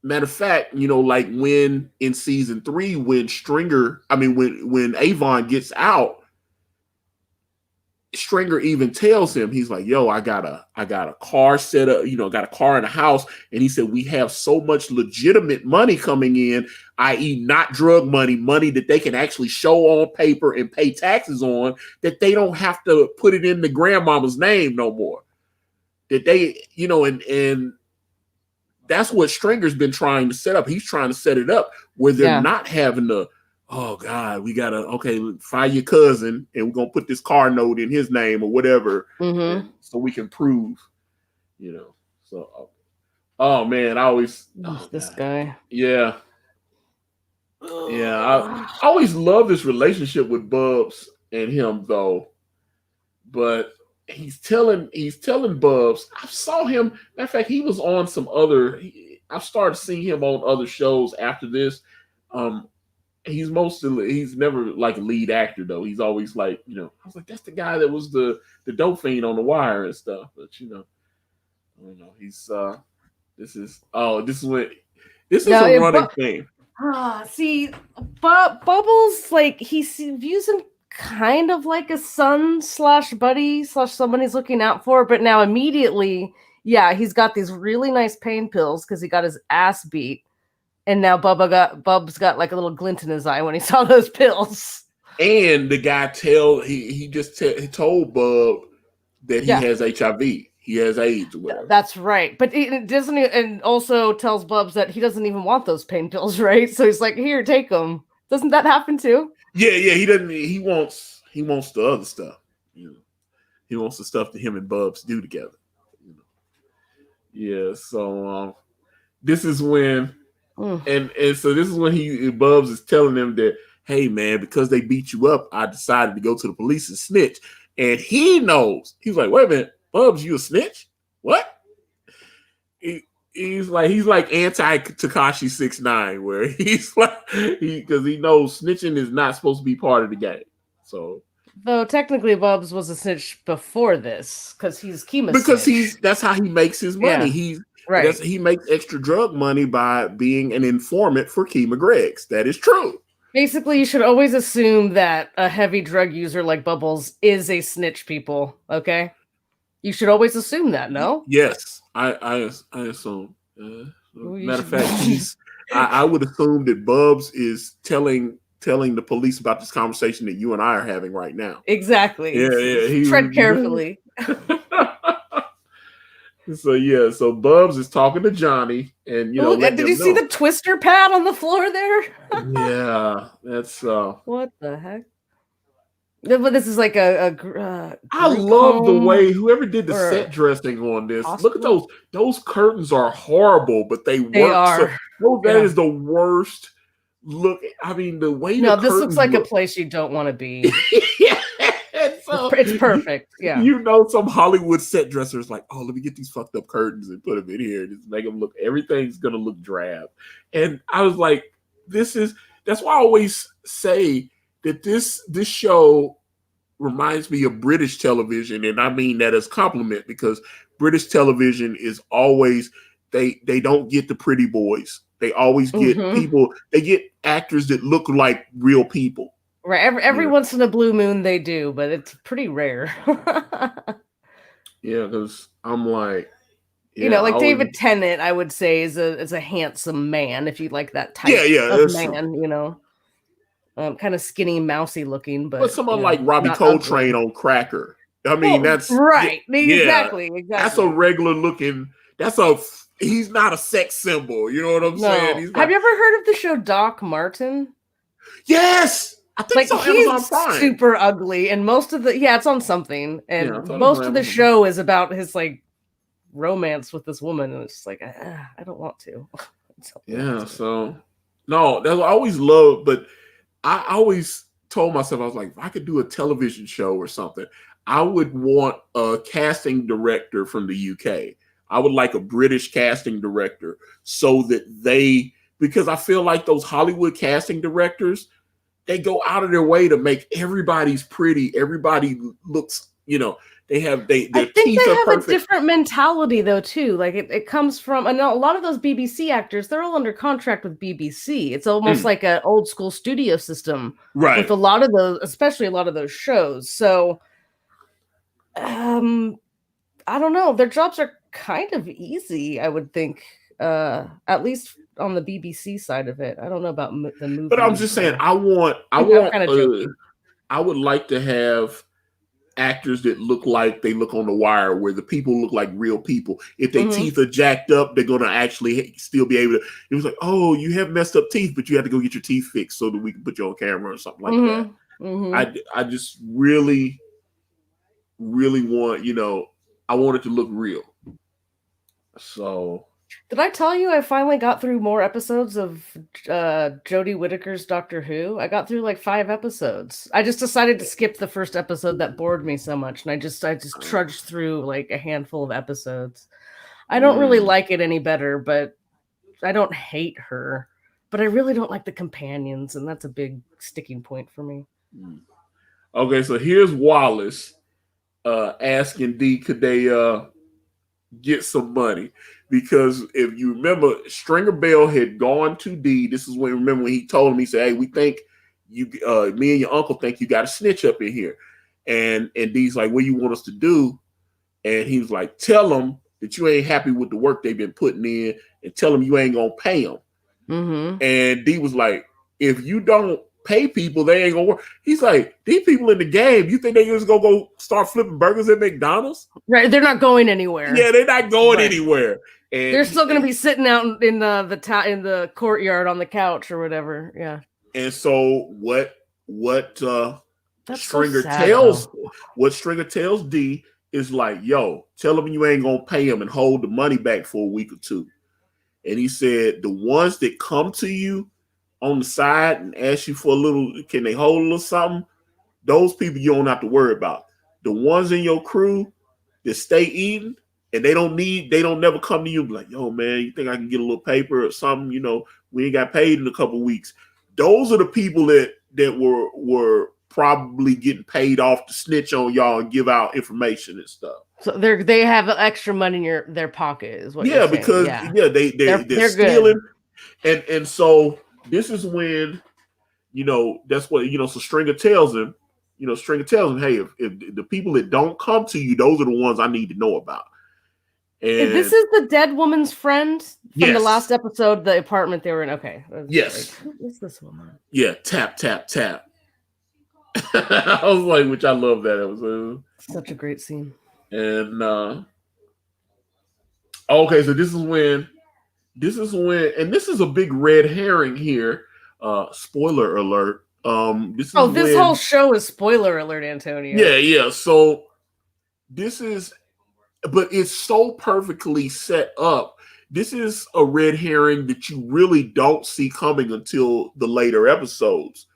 matter of fact, like when in season 3, when when Avon gets out, Stringer even tells him, he's like, yo, I got a car set up, got a car in the house. And he said, we have so much legitimate money coming in, i.e. not drug money, money that they can actually show on paper and pay taxes on, that they don't have to put it in the grandmama's name no more. That they, and that's what Stringer's been trying to set up. He's trying to set it up where they're not having to, oh God, we gotta find your cousin and we're gonna put this car note in his name or whatever, so we can prove, So, oh man, I always this guy, yeah. I always love this relationship with Bubs and him though, but he's telling Bubs. I saw him. Matter of fact, he was on some other. I've started seeing him on other shows after this. He's never like a lead actor though. He's always like, I was like, that's the guy that was the dope fiend on The Wire and stuff. But I don't know. He's this is a running thing. See, Bubbles, like he views him kind of like a son / buddy / someone he's looking out for, but now immediately, he's got these really nice pain pills because he got his ass beat. And now Bub's got like a little glint in his eye when he saw those pills. And the guy he told Bub that he has HIV. He has AIDS or whatever. That's right. But it doesn't, and also tells Bubs that he doesn't even want those pain pills, right? So he's like, here, take them. Doesn't that happen too? Yeah. He doesn't. He wants the other stuff. He wants the stuff that him and Bubs do together. Yeah. So this is when. And so this is when Bubs is telling them that, hey man, because they beat you up, I decided to go to the police and snitch. And he knows. He's like, wait a minute, Bubs, you a snitch? What? He's like anti Tekashi 6ix9ine, where he's like because he knows snitching is not supposed to be part of the game. So though technically Bubs was a snitch before this because he's Kima's because snitch. that's how he makes his money. He makes extra drug money by being an informant for Kima Greggs. That is true. Basically, you should always assume that a heavy drug user like Bubbles is a snitch, people. Okay? You should always assume that, no? Yes, I assume. Matter of fact, I would assume that Bubs is telling the police about this conversation that you and I are having right now. Exactly. Yeah. Tread carefully. So Bubs is talking to Johnny, and did you see the twister pad on the floor there? Yeah, that's what the heck? But this is like a I love the way whoever did the set dressing on this. Hospital? Look at those curtains are horrible, but they work. Are. That is the worst look. I mean, the way this looks like a place you don't want to be. Yeah. So, it's perfect. Yeah. Some Hollywood set dressers like, oh, let me get these fucked up curtains and put them in here and just make them look, everything's going to look drab. And I was like, that's why I always say that this show reminds me of British television, and I mean that as compliment because British television is always they don't get the pretty boys. They always get people. They get actors that look like real people. Right. Every once in a blue moon they do, but it's pretty rare. Yeah, because I'm like, you know, like David Tennant, I would say is a handsome man if you like that type of man. You know, kind of skinny, mousy looking, but someone like Robbie Coltrane on Cracker. I mean, that's right. Exactly. That's a regular looking. He's not a sex symbol. You know what I'm saying? Have you ever heard of the show Doc Martin? Yes. I think he's super ugly, and most of it's on something, and most of the show is about his like romance with this woman, and it's just like I don't want to. So no, that's what I always loved, but I always told myself I was like, if I could do a television show or something, I would want a casting director from the UK. I would like a British casting director so that because I feel like those Hollywood casting directors, they go out of their way to make everybody's pretty. Everybody looks, they have their teeth are perfect. I think they have a different mentality though too. Like it comes from, and a lot of those BBC actors, they're all under contract with BBC. It's almost like an old school studio system, right? With a lot of those, especially a lot of those shows. So, I don't know. Their jobs are kind of easy, I would think. At least on the BBC side of it. I don't know about the movie. But I'm just saying, I would like to have actors that look like they look on The Wire, where the people look like real people. If their teeth are jacked up, they're going to actually still be able to. It was like, oh, you have messed up teeth, but you have to go get your teeth fixed so that we can put you on camera or something like that. I just really, really want, I want it to look real. So. Did I tell you I finally got through more episodes of Jodie Whittaker's Doctor Who? I got through like 5 episodes. I just decided to skip the first episode that bored me so much, and I just trudged through like a handful of episodes. I don't really like it any better, but I don't hate her. But I really don't like the companions, and that's a big sticking point for me. Okay, so here's Wallace asking D, could they get some money? Because if you remember, Stringer Bell had gone to D. This is when he told him, he said, hey, we think you, me and your uncle think you got a snitch up in here. And D's like, what do you want us to do? And he was like, tell them that you ain't happy with the work they've been putting in and tell them you ain't going to pay them. And D was like, if you don't pay people, they ain't going to work. He's like, these people in the game, you think they just going to go start flipping burgers at McDonald's? Right. They're not going anywhere. Yeah, they're not going anywhere. And they're still going to be sitting out in the courtyard on the couch or whatever. Yeah. And so what Stringer tells D is like, yo, tell them you ain't going to pay them and hold the money back for a week or two. And he said, the ones that come to you on the side and ask you for a little, can they hold a little something? Those people you don't have to worry about. The ones in your crew that stay eating, and they don't never come to you like, yo, man, you think I can get a little paper or something? We ain't got paid in a couple of weeks. Those are the people that were probably getting paid off to snitch on y'all and give out information and stuff. So they have extra money in their pocket, is what you're saying. Because they're stealing, and so this is when that's what so Stringer tells him. Stringer tells him, hey, if the people that don't come to you, those are the ones I need to know about. And this is the dead woman's friend from the last episode, the apartment they were in. Okay. Yes. Like, who is this woman? Yeah. Tap, tap, tap. I was like, which I love that episode. Such a great scene. And okay, so this is when, and this is a big red herring here. Spoiler alert. This whole show is spoiler alert, Antonio. Yeah. So this is. But it's so perfectly set up. This is a red herring that you really don't see coming until the later episodes.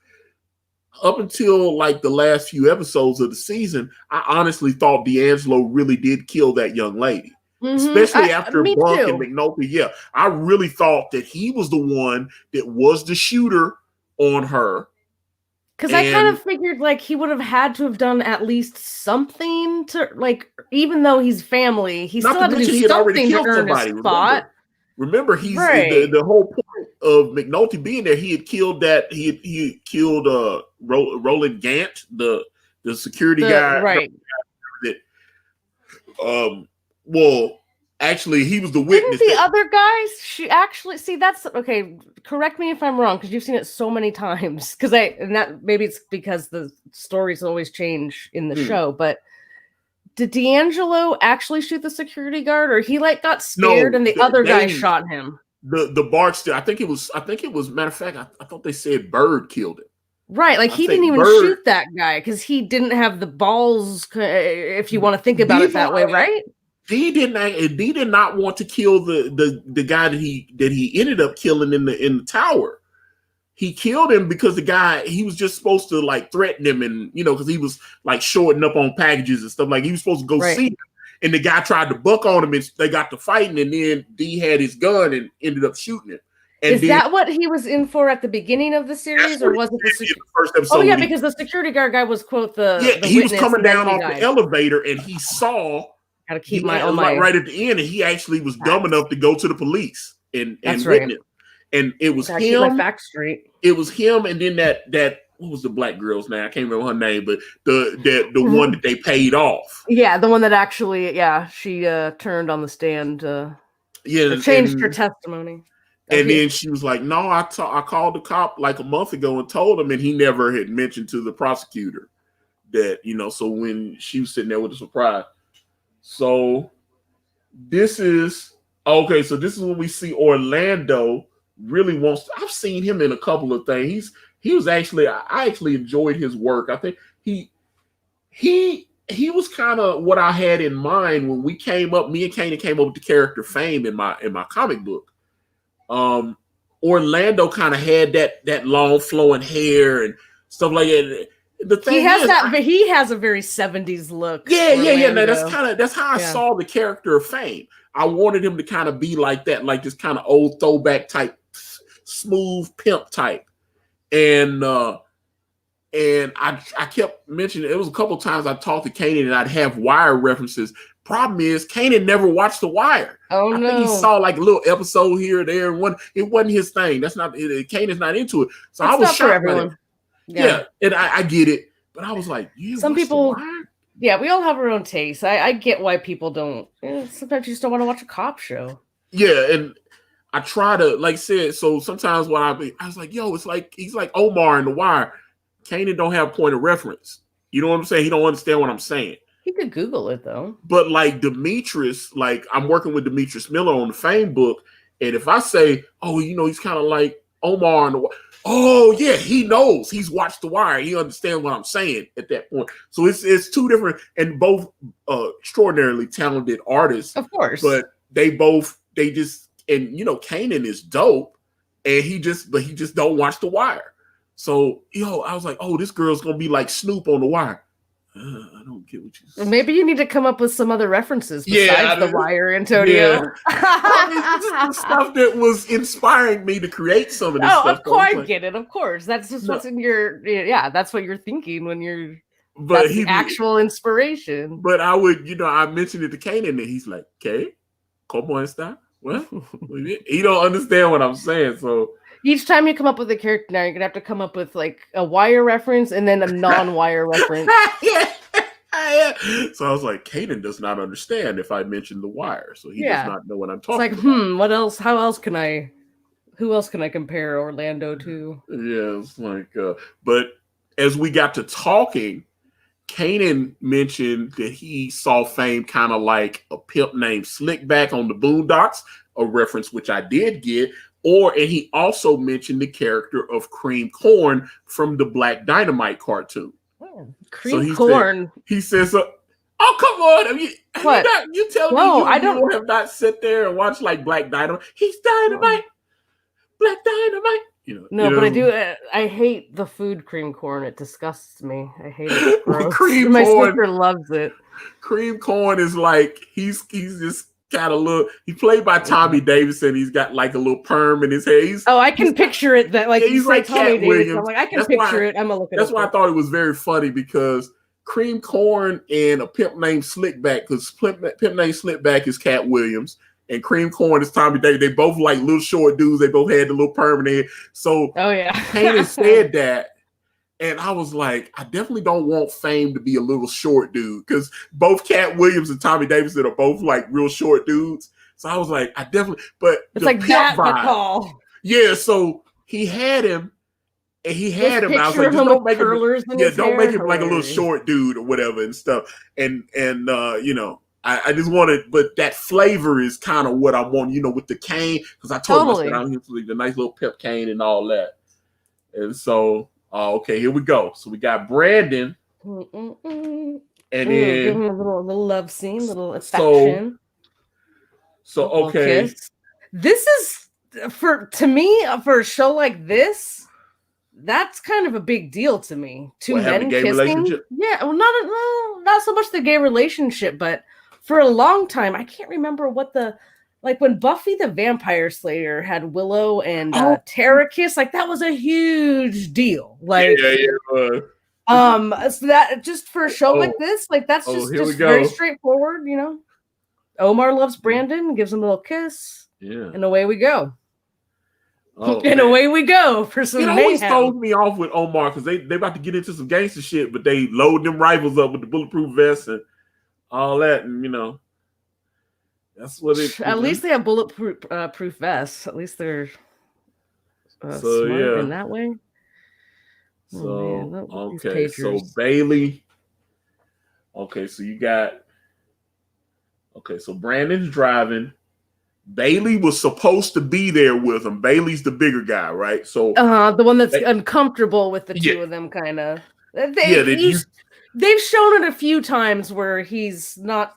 Up until like the last few episodes of the season, I honestly thought D'Angelo really did kill that young lady. Especially after Bunk and McNulty. Yeah, I really thought that he was the one that was the shooter on her. Because I kind of figured like he would have had to have done at least something to like, even though he's family, he still had to do something to earn his spot. Remember, he's the whole point of McNulty being there. He had killed he killed Roland Gant, the security guy, right? That well, actually, he was the witness. Didn't the other guys? She actually that's okay. Correct me if I'm wrong, because you've seen it so many times. Because maybe it's because the stories always change in the show, but. Did D'Angelo actually shoot the security guard, or he like got scared and the other guy shot him? The Bart still. I think it was. Matter of fact, I thought they said Bird killed him. Right, like he didn't even shoot that guy because he didn't have the balls. If you want to think about it that way, right? D did not want to kill the guy that he ended up killing in the tower. He killed him because the guy, he was just supposed to like threaten him, and because he was like shorting up on packages and stuff. Like he was supposed to go see him, and the guy tried to buck on him, and they got to fighting, and then D had his gun and ended up shooting him. And is that what he was in for at the beginning of the series, or was it the first episode? Oh yeah, because the security guard guy was quote the he was coming down off the elevator, and he saw. Gotta keep my right at the end, and he actually was dumb enough to go to the police and witness. And it was him. Keep my facts straight. It was him, and then that what was the black girl's name? I can't remember her name, but the one that they paid off. Yeah, the one that actually, she turned on the stand. Changed her testimony. And then she was like, "No, I called the cop like a month ago and told him, and he never had mentioned to the prosecutor that So when she was sitting there with a surprise, so this is okay. So this is when we see Orlando. Really wants to, I've seen him in a couple of things. He was actually, I actually enjoyed his work. I think he was kind of what I had in mind when me and Kanan came up with the character Fame in my comic book. Orlando kind of had that long flowing hair and stuff like that. The thing he has a very 70s look. Yeah. No, that's how I saw the character of Fame. I wanted him to kind of be like that, like this kind of old throwback type, smooth pimp type. And I kept mentioning, it was a couple of times I talked to Kanan and I'd have Wire references. Problem is, Kanan never watched The Wire. Oh, I think he saw like a little episode here or there. And it wasn't his thing. That's not, Kanan's not into it. So I was shocked by it. Yeah, and I get it. But I was like, some people, yeah, we all have our own tastes. I get why people don't. Sometimes you just don't want to watch a cop show. Yeah, and I try to, like I said, so sometimes when I was like, yo, it's like, he's like Omar in The Wire. Kanan don't have point of reference. You know what I'm saying? He don't understand what I'm saying. He could Google it, though. But like Demetrius, like I'm working with Demetrius Miller on the Fame book, and if I say, oh, he's kind of like Omar in The Wire, oh yeah, he knows. He's watched The Wire. He understands what I'm saying at that point. So it's two different and both extraordinarily talented artists, of course. But Kanan is dope, and he just don't watch The Wire. So I was like, oh, this girl's gonna be like Snoop on The Wire. I don't get what you said. Maybe you need to come up with some other references besides The Wire, Antonio. Yeah. This is the stuff that was inspiring me to create some of this stuff. Of course, I get it. Of course, that's just what's in your. Yeah, that's what you're thinking when you're. But that's the actual inspiration. But I would, I mentioned it to Kanan, and he's like, "Okay, come on, stop." What? He don't understand what I'm saying, so. Each time you come up with a character now, you're going to have to come up with like a Wire reference and then a non-Wire reference. Yeah. So I was like, Kanan does not understand if I mention The Wire. So he does not know what I'm talking about. What else? Who else can I compare Orlando to? Yeah, it's like, but as we got to talking, Kanan mentioned that he saw Fame kind of like a pimp named Slickback on the Boondocks, a reference which I did get. And he also mentioned the character of Cream Corn from the Black Dynamite cartoon. Oh, Cream Corn. He says, "Oh, come on! You tell me I don't have not sit there and watched like Black Dynamite. He's Dynamite, Black Dynamite. But I do. I hate the food Cream Corn. It disgusts me. I hate it. Cream My Corn. sister loves it. Cream Corn is like he's just kind of look. He played by Tommy Davidson. He's got like a little perm in his hair. I can picture it. That like he's like Tommy Cat Davidson. Williams. I'm like, I can picture it. I'm gonna look at it. That's why I thought it was very funny because Cream Corn and a pimp named Slickback, because pimp named Slickback is Cat Williams. And Cream Corn is Tommy Davis. They both like little short dudes. They both had the little perm in their head. So Kanan said that. And I was like, I definitely don't want Fame to be a little short dude because both Cat Williams and Tommy Davidson are both like real short dudes. So I was like, I definitely, but it's like that call. Yeah, so he had him, and he had him. And I was like, don't make him, don't make him like a little short dude or whatever and stuff. And you know, I just wanted, but that flavor is kind of what I want, you know, with the cane, because I told him I said, I'm here for the nice little pep cane and all that. And so. Okay, here we go. So we got Brandon, and then give him a little love scene, little affection. So okay, kiss. This is for a show like this. That's kind of a big deal to me. Two men kissing. Yeah, well, not so much the gay relationship, but for a long time, I can't remember what like when Buffy the Vampire Slayer had Willow and Tara kiss, like that was a huge deal. Like, so that just for a show like this, like that's just very straightforward, you know. Omar loves Brandon, gives him a little kiss, and away we go. Away we go for some. It always throws me off with Omar because they about to get into some gangster shit, but they load them rifles up with the bulletproof vests and all that, and you know. That's what it. At least they have bulletproof proof vests. At least they're smart in that way. So okay, so Bailey. Okay, so you got. Okay, so Brandon's driving. Bailey was supposed to be there with him. Bailey's the bigger guy, right? So the one that's uncomfortable with the two of them, kind of. They've shown it a few times where he's not.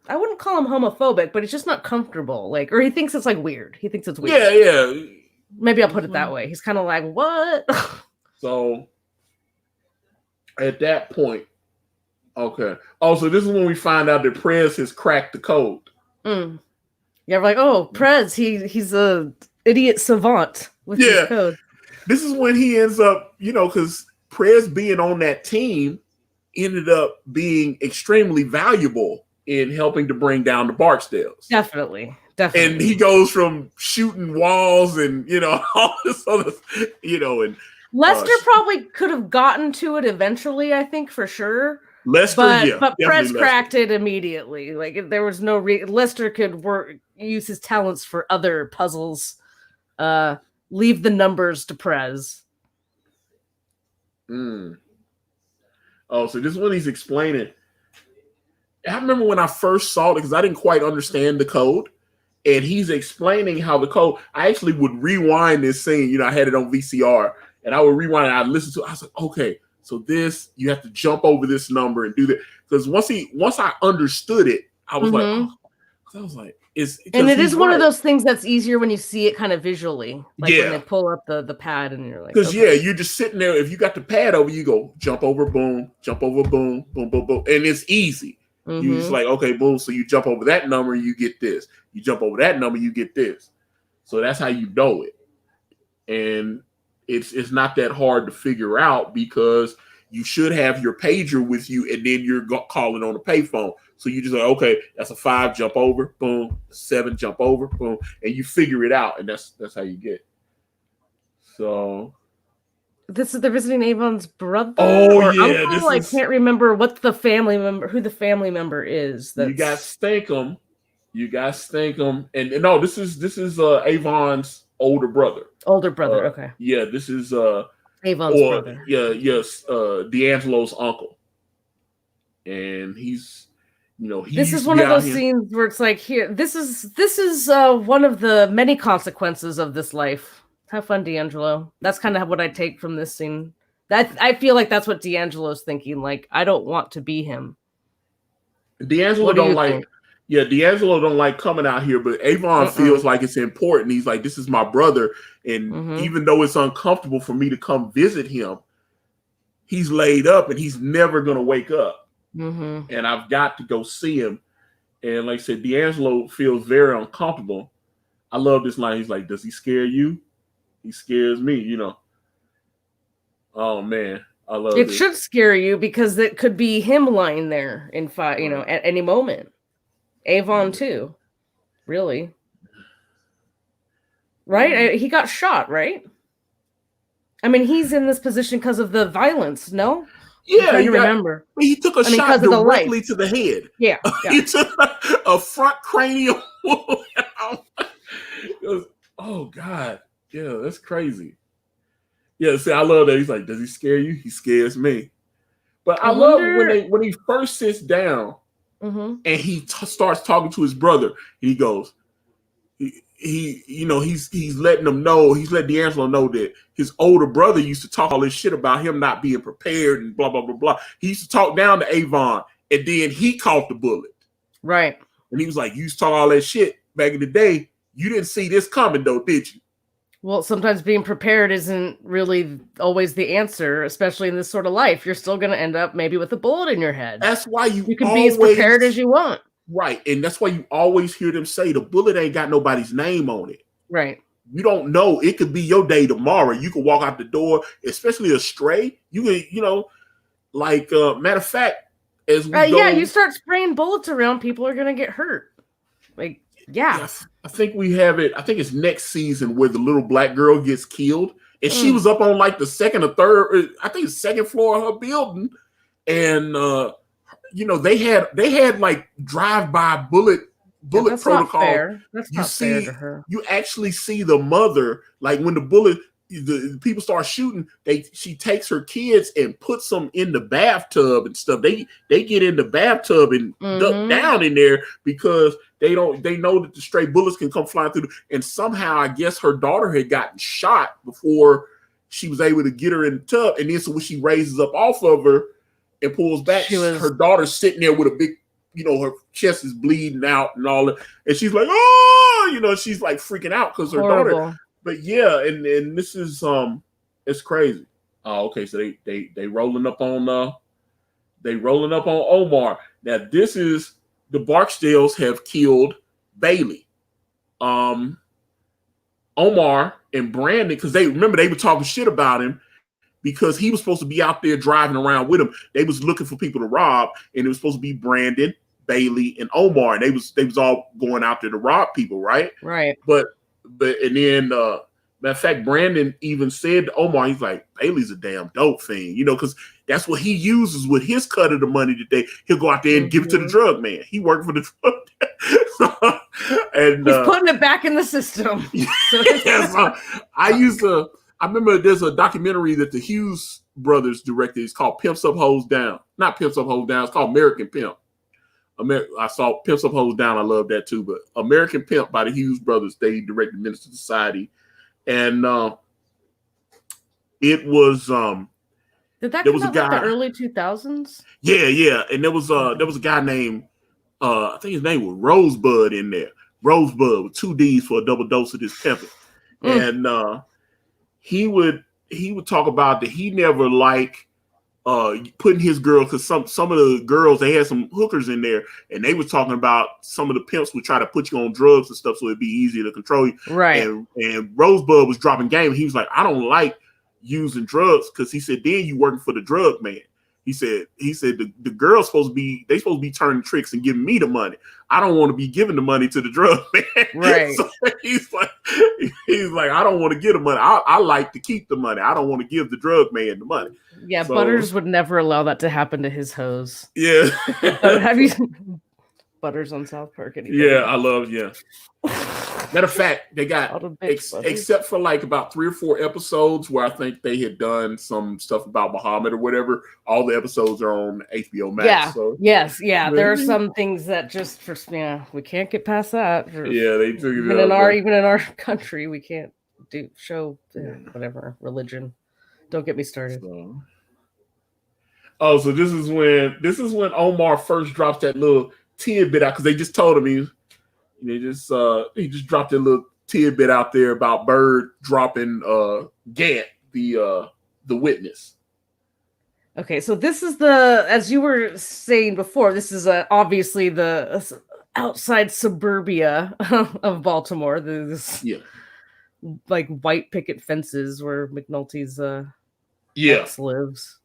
I wouldn't call him homophobic, but he's just not comfortable. Like, or he thinks it's like weird. He thinks it's weird. Yeah. Maybe I'll put it that way. He's kind of like, what? So at that point, okay. Also, this is when we find out that Prez has cracked the code. Yeah, we're like, Prez, he's a idiot savant with his code. This is when he ends up, you know, because Prez being on that team ended up being extremely valuable in helping to bring down the Barksdales. Definitely. And he goes from shooting walls and, you know, all this other, you know, and Lester probably could have gotten to it eventually, I think, for sure. Lester, but Prez cracked it immediately. Like there was no Lester could use his talents for other puzzles. Leave the numbers to Prez. Oh, so this is when he's explaining. I remember when I first saw it because I didn't quite understand the code, and he's explaining how the code. I actually would rewind this scene. You know, I had it on VCR, and I would rewind it. I'd listen to it. I was like, okay, so this you have to jump over this number and do that. Because once I understood it, I was like, it is one of those things that's easier when you see it kind of visually, like when they pull up the pad and you're like, because you're just sitting there. If you got the pad over, you go jump over, boom, boom, boom, boom, and it's easy. You just like, okay, boom. So you jump over that number, you get this. You jump over that number, you get this. So that's how you know it. And it's not that hard to figure out because you should have your pager with you, and then you're calling on a payphone. So you just like, okay, that's a 5, jump over, boom, 7, jump over, boom, and you figure it out, and that's how you get it. So. They're visiting Avon's brother. Uncle? I can't remember who the family member is. You got Stankum. And no, this is Avon's older brother. Okay. Yeah, this is Avon's brother. D'Angelo's uncle. And he's, you know, this is one of those scenes where it's like, here, this is one of the many consequences of this life. Have fun, D'Angelo. That's kind of what I take from this scene. I feel like that's what D'Angelo's thinking. Like, I don't want to be him. D'Angelo don't like coming out here, but Avon feels like it's important. He's like, this is my brother, and even though it's uncomfortable for me to come visit him, he's laid up and he's never gonna wake up, and I've got to go see him. And like I said, D'Angelo feels very uncomfortable. I love this line. He's like, "Does he scare you? He scares me." Oh man, I love It this. should scare you because it could be him lying there in at any moment. Avon too, really. Right? He got shot, right? I mean, he's in this position because of the violence, no? Yeah, I'm trying to remember. He took a shot directly to the head. Yeah. He took a front cranial. Oh God, yeah, that's crazy. Yeah, see, I love that. He's like, "Does he scare you? He scares me." But I love when he first sits down and he starts talking to his brother. He goes, he's letting them know. He's letting D'Angelo know that his older brother used to talk all this shit about him not being prepared and blah blah blah blah. He used to talk down to Avon, and then he caught the bullet. Right. And he was like, "You used to talk all that shit back in the day. You didn't see this coming, though, did you?" Well, sometimes being prepared isn't really always the answer, especially in this sort of life. You're still going to end up maybe with a bullet in your head. That's why you can be as prepared as you want. Right. And that's why you always hear them say the bullet ain't got nobody's name on it. Right. You don't know. It could be your day tomorrow. You can walk out the door, especially a stray. You can, matter of fact, as we go, you start spraying bullets around, people are going to get hurt. Like, yeah. I think we have it. I think it's next season where the little black girl gets killed, and she was up on like the second or third, I think the second floor of her building, and they had like drive-by bullet that's protocol. Not fair. That's not fair to her. You actually see the mother, like when the people start shooting, she takes her kids and puts them in the bathtub and stuff. They get in the bathtub and duck down in there because they know that the stray bullets can come flying through. And somehow, I guess her daughter had gotten shot before she was able to get her in the tub. And then so when she raises up off of her and pulls back, her daughter's sitting there with a big, her chest is bleeding out and all that. And she's like, oh, she's like freaking out because her daughter. But yeah, and this is it's crazy. Oh, okay, so they rolling up on Omar. Now this is the Barksdales have killed Bailey. Omar and Brandon, because they were talking shit about him because he was supposed to be out there driving around with them. They was looking for people to rob, and it was supposed to be Brandon, Bailey, and Omar, and they was all going out there to rob people, right? Right. But and then matter of fact, Brandon even said to Omar, he's like, Bailey's a damn dope fiend, because that's what he uses with his cut of the money today. He'll go out there and give it to the drug man. He worked for the drug and he's putting it back in the system. I remember there's a documentary that the Hughes brothers directed. It's called Pimps Up, Hoes Down. Not Pimps Up, Hoes Down. It's called American Pimp. I saw Pimps Up, Hoes Down. I love that too. But American Pimp by the Hughes brothers, they directed Minister Society. And it was did that come out in the early 2000s? Yeah. And there was a guy named I think his name was Rosebud in there. Rosebud with 2 D's for a double dose of this pepper. And he would talk about that he never liked putting his girl, because some of the girls, they had some hookers in there, and they was talking about some of the pimps would try to put you on drugs and stuff so it'd be easier to control you. Right. And Rosebud was dropping game. He was like, I don't like using drugs, because he said then you working for the drug man. He said the girls supposed to be turning tricks and giving me the money. I don't want to be giving the money to the drug man. Right. So he's like, I don't want to give the money. I like to keep the money. I don't want to give the drug man the money. Yeah, so, Butters would never allow that to happen to his hoes. Yeah. Have you Butters on South Park? Anybody? Yeah, I love, yeah. Matter of fact, they got, except for like about 3 or 4 episodes where I think they had done some stuff about Muhammad or whatever, all the episodes are on HBO Max. Yeah, so. Yes. There are some things that just, we can't get past that. Yeah, they took it even in our country, we can't show whatever religion. Don't get me started. So this is when Omar first drops that little tidbit out, because they just told him he just dropped a little tidbit out there about Bird dropping Gant, the witness. Okay, so this is as you were saying before, this is obviously outside suburbia of Baltimore. There's like white picket fences where McNulty's ex lives.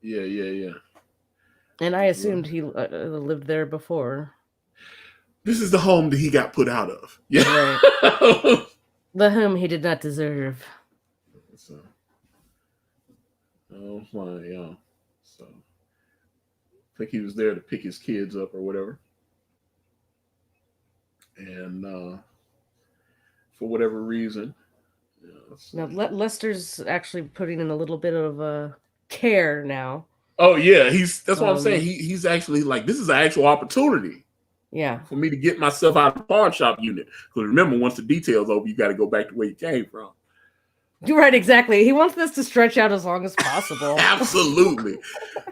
Yeah. And I assumed he lived there before. This is the home that he got put out of. Yeah. Right. The home he did not deserve. So, oh my, yeah. So, I think he was there to pick his kids up or whatever. And for whatever reason. Now, Lester's actually putting in a little bit of care now. Oh, yeah. That's what I'm saying. He's actually like, this is an actual opportunity. Yeah. For me to get myself out of the pawn shop unit. Because remember, once the detail's over, you got to go back to where you came from. You're right, exactly. He wants this to stretch out as long as possible. Absolutely.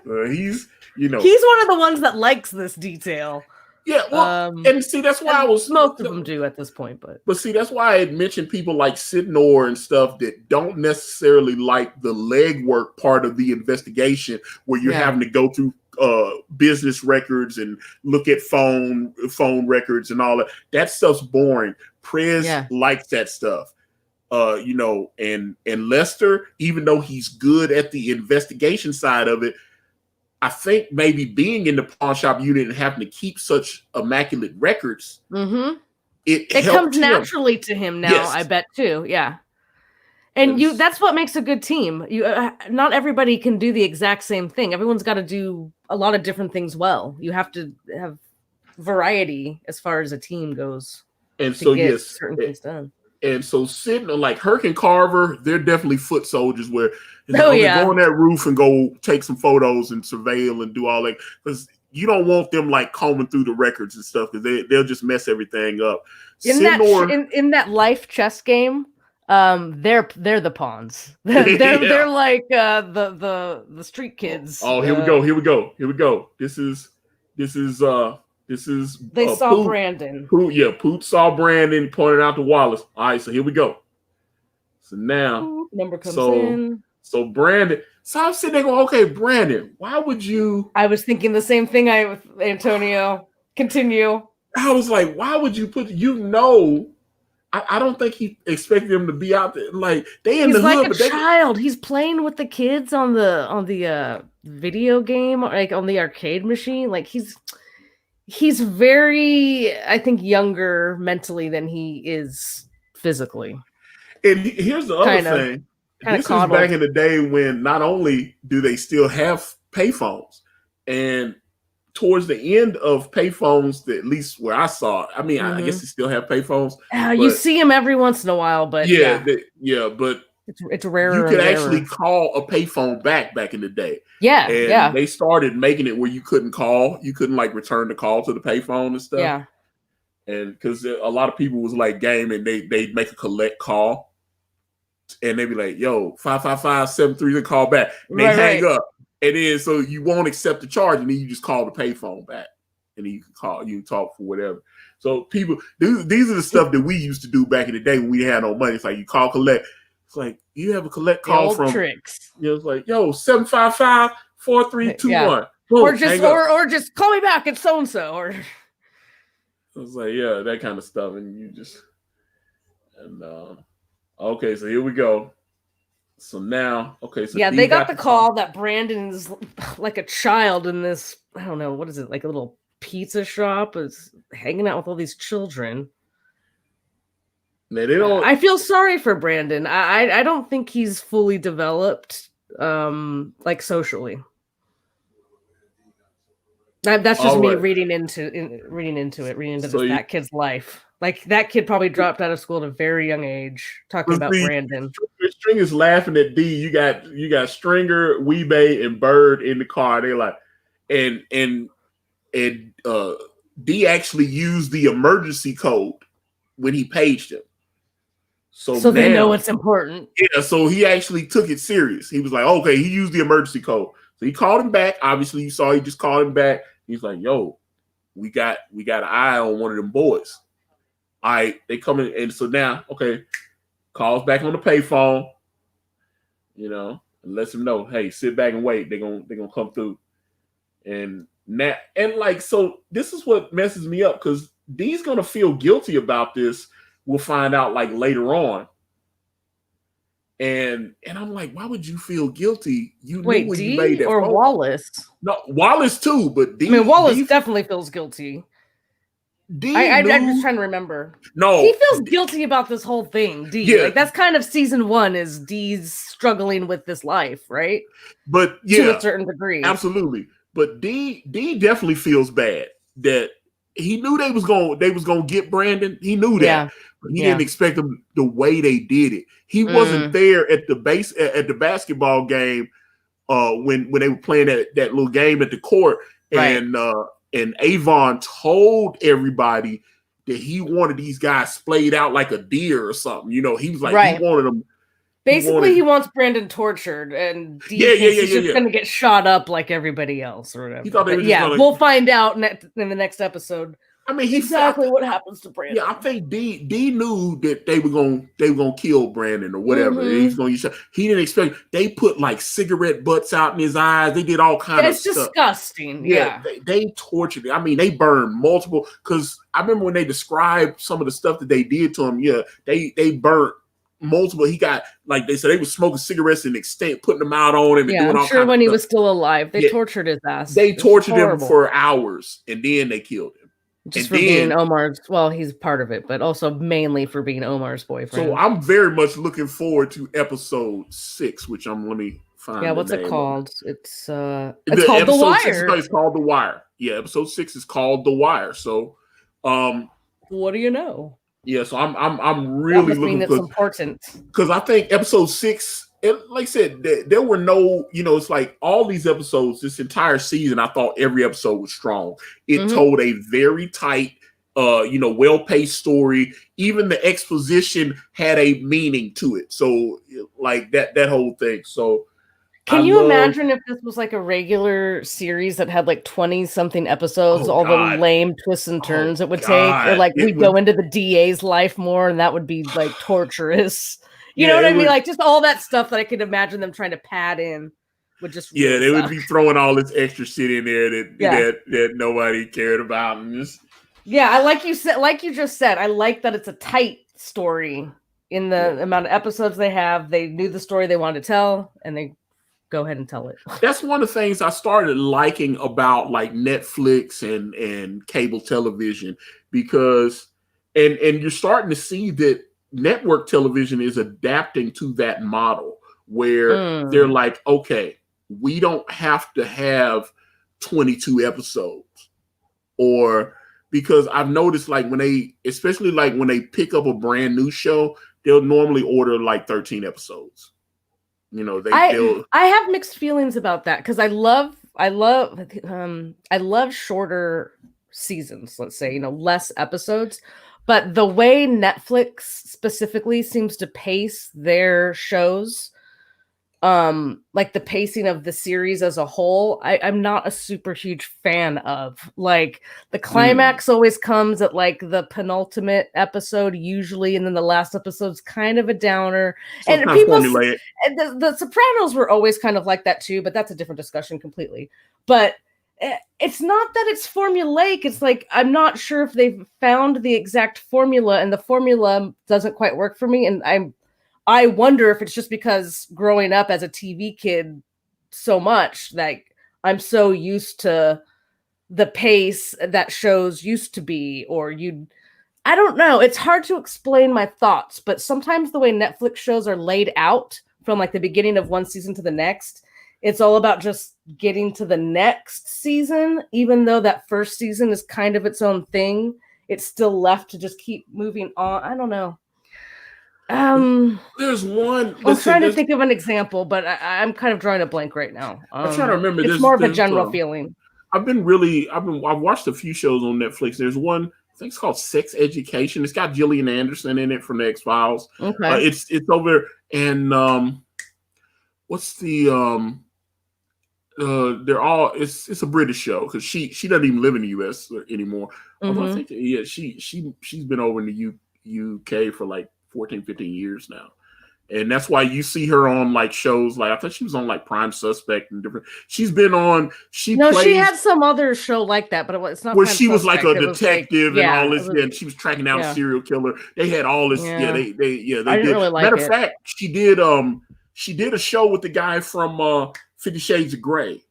He's one of the ones that likes this detail. Yeah, well, and see, that's why most of them do at this point, but see, that's why I had mentioned people like Sn1 and stuff that don't necessarily like the legwork part of the investigation, where you're having to go through business records and look at phone records and all that. That stuff's boring. Prez likes that stuff. And Lester, even though he's good at the investigation side of it, I think maybe being in the pawn shop unit and having to keep such immaculate records, it comes naturally to him now. Yes. I bet too. Yeah, and that's what makes a good team. Not everybody can do the exact same thing. Everyone's got to do a lot of different things well. You have to have variety as far as a team goes, and so get certain things done. And so sitting like Herc and Carver, they're definitely foot soldiers where go on that roof and go take some photos and surveil and do all that. Because you don't want them like combing through the records and stuff because they'll just mess everything up. In that life chess game, they're the pawns. They're like the street kids. Oh, here we go. This is they saw Poot, Brandon. Poot saw Brandon, pointed out to Wallace. All right, so here we go. So now number comes in. So Brandon. So I'm sitting there going, okay, Brandon, why would you? I was thinking the same thing. With Antonio. Continue. I was like, why would you put? I don't think he expected them to be out there. Like they in the hood, but child. He's playing with the kids on the video game, like on the arcade machine. Like he's very, I think, younger mentally than he is physically. And here's the other thing. This is back in the day when not only do they still have payphones, and towards the end of payphones, at least where I saw it, I mean, I guess they still have payphones. You see them every once in a while, but but it's rarer. You could actually call a payphone back in the day. And they started making it where you couldn't call, you couldn't like return the call to the payphone and stuff. Yeah, and because a lot of people was like game and they'd make a collect call, and they'd be like, "Yo, 555-73 and call back." And they hang up, and then so you won't accept the charge, and then you just call the payphone back, and then you can call, you can talk for whatever. So people, these are the stuff that we used to do back in the day when we had no money. It's like you call collect. It's like you have a collect call from tricks. It's like, yo, 755-4321. Or just call me back. It's so and so. Or it's like, yeah, that kind of stuff. And you just okay, so here we go. So now, okay, so they got the call that Brandon is like a child in this. I don't know, what is it, like a little pizza shop, is hanging out with all these children. I feel sorry for Brandon. I don't think he's fully developed, like socially. That's just me reading into that kid's life. Like that kid probably dropped out of school at a very young age. Talking about Brandon. String is laughing at D. You got Stringer, Weebay, and Bird in the car. They're like, and D actually used the emergency code when he paged him. So now, they know it's important. Yeah, so he actually took it serious. He was like, okay, he used the emergency code. So he called him back. Obviously, you saw he just called him back. He's like, yo, we got an eye on one of them boys. All right, they come in, and so now, okay, calls back on the payphone, and lets him know, hey, sit back and wait. They're gonna come through. And Now, and like, so this is what messes me up because Dee's gonna feel guilty about this. We'll find out like later on. And I'm like, why would you feel guilty? You knew when you made Dee that or phone. Wallace? No, Wallace too, but Dee. I mean, Wallace definitely feels guilty. I'm just trying to remember. No, he feels guilty about this whole thing. Dee, yeah. like that's kind of season 1 is Dee's struggling with this life, right? But yeah, to a certain degree, absolutely. But Dee definitely feels bad that he knew they was gonna get Brandon. He knew that, but he didn't expect them the way they did it. He wasn't there at the basketball game when they were playing that little game at the court, and Avon told everybody that he wanted these guys splayed out like a deer or something. You know, he was like he wanted them. Basically, he wants Brandon tortured, and he's just going to get shot up like everybody else or whatever. He thought they were just we'll find out in the next episode. I mean, exactly what happens to Brandon. Yeah, I think Dee knew that they were gonna kill Brandon or whatever. He's gonna use. He didn't expect. They put like cigarette butts out in his eyes. They did all kinds of stuff. It's disgusting. Yeah, they tortured him. I mean, they burned multiple. Because I remember when they described some of the stuff that they did to him. Yeah, they burnt multiple. He got like they said they were smoking cigarettes and putting them out on him. Yeah, I'm sure when he was still alive, they tortured his ass. They tortured him for hours, and then they killed him. Just for being Omar's, well, he's part of it, but also mainly for being Omar's boyfriend. So I'm very much looking forward to episode 6, which let me find. Yeah, what's it called? It's called The Wire. It's called The Wire. Yeah, episode 6 is called The Wire. So, what do you know? Yeah, so I'm really looking. It's important because I think episode 6. And like I said, there were no, it's like all these episodes, this entire season, I thought every episode was strong. It told a very tight, well-paced story. Even the exposition had a meaning to it. So like that whole thing. So can you imagine if this was like a regular series that had like 20-something episodes, the lame twists and turns it would take? Or like we'd go into the DA's life more and that would be like torturous. You know what I mean? Like just all that stuff that I could imagine them trying to pad in would just they would be throwing all this extra shit in there that nobody cared about, and just like you just said, I like that it's a tight story in the amount of episodes they have. They knew the story they wanted to tell, and they go ahead and tell it. That's one of the things I started liking about like Netflix and cable television, because and you're starting to see that network television is adapting to that model where they're like, okay, we don't have to have 22 episodes, or because I've noticed like when they pick up a brand new show, they'll normally order like 13 episodes. I have mixed feelings about that because I love shorter seasons, let's say, less episodes. But the way Netflix specifically seems to pace their shows, like the pacing of the series as a whole, I'm not a super huge fan of. Like the climax always comes at like the penultimate episode usually, and then the last episode's kind of a downer. So and people, the Sopranos were always kind of like that too, but that's a different discussion completely. But it's not that it's formulaic. It's like I'm not sure if they've found the exact formula, and the formula doesn't quite work for me. And I wonder if it's just because growing up as a TV kid so much, like I'm so used to the pace that shows used to be, or I don't know. It's hard to explain my thoughts, but sometimes the way Netflix shows are laid out from like the beginning of one season to the next, it's all about just getting to the next season, even though that first season is kind of its own thing. It's still left to just keep moving on. I don't know. There's one. I'm trying to think of an example, but I'm kind of drawing a blank right now. I'm trying to remember. It's more of a general feeling. I've watched a few shows on Netflix. There's one, I think it's called Sex Education. It's got Gillian Anderson in it from the X-Files. Okay. It's over, and what's the they're all it's a British show because she doesn't even live in the US anymore. I think she's been over in the UK for like 14, 15 years now. And that's why you see her on like shows like I thought she was on like Prime Suspect and different. She's been on. She had some other show like that, but it's not where Prime she was like a Suspect. detective and all this. And she was tracking down a serial killer. They had all this. Yeah, they I didn't did. really like Matter it. of fact, she did a show with the guy from 50 Shades of Grey.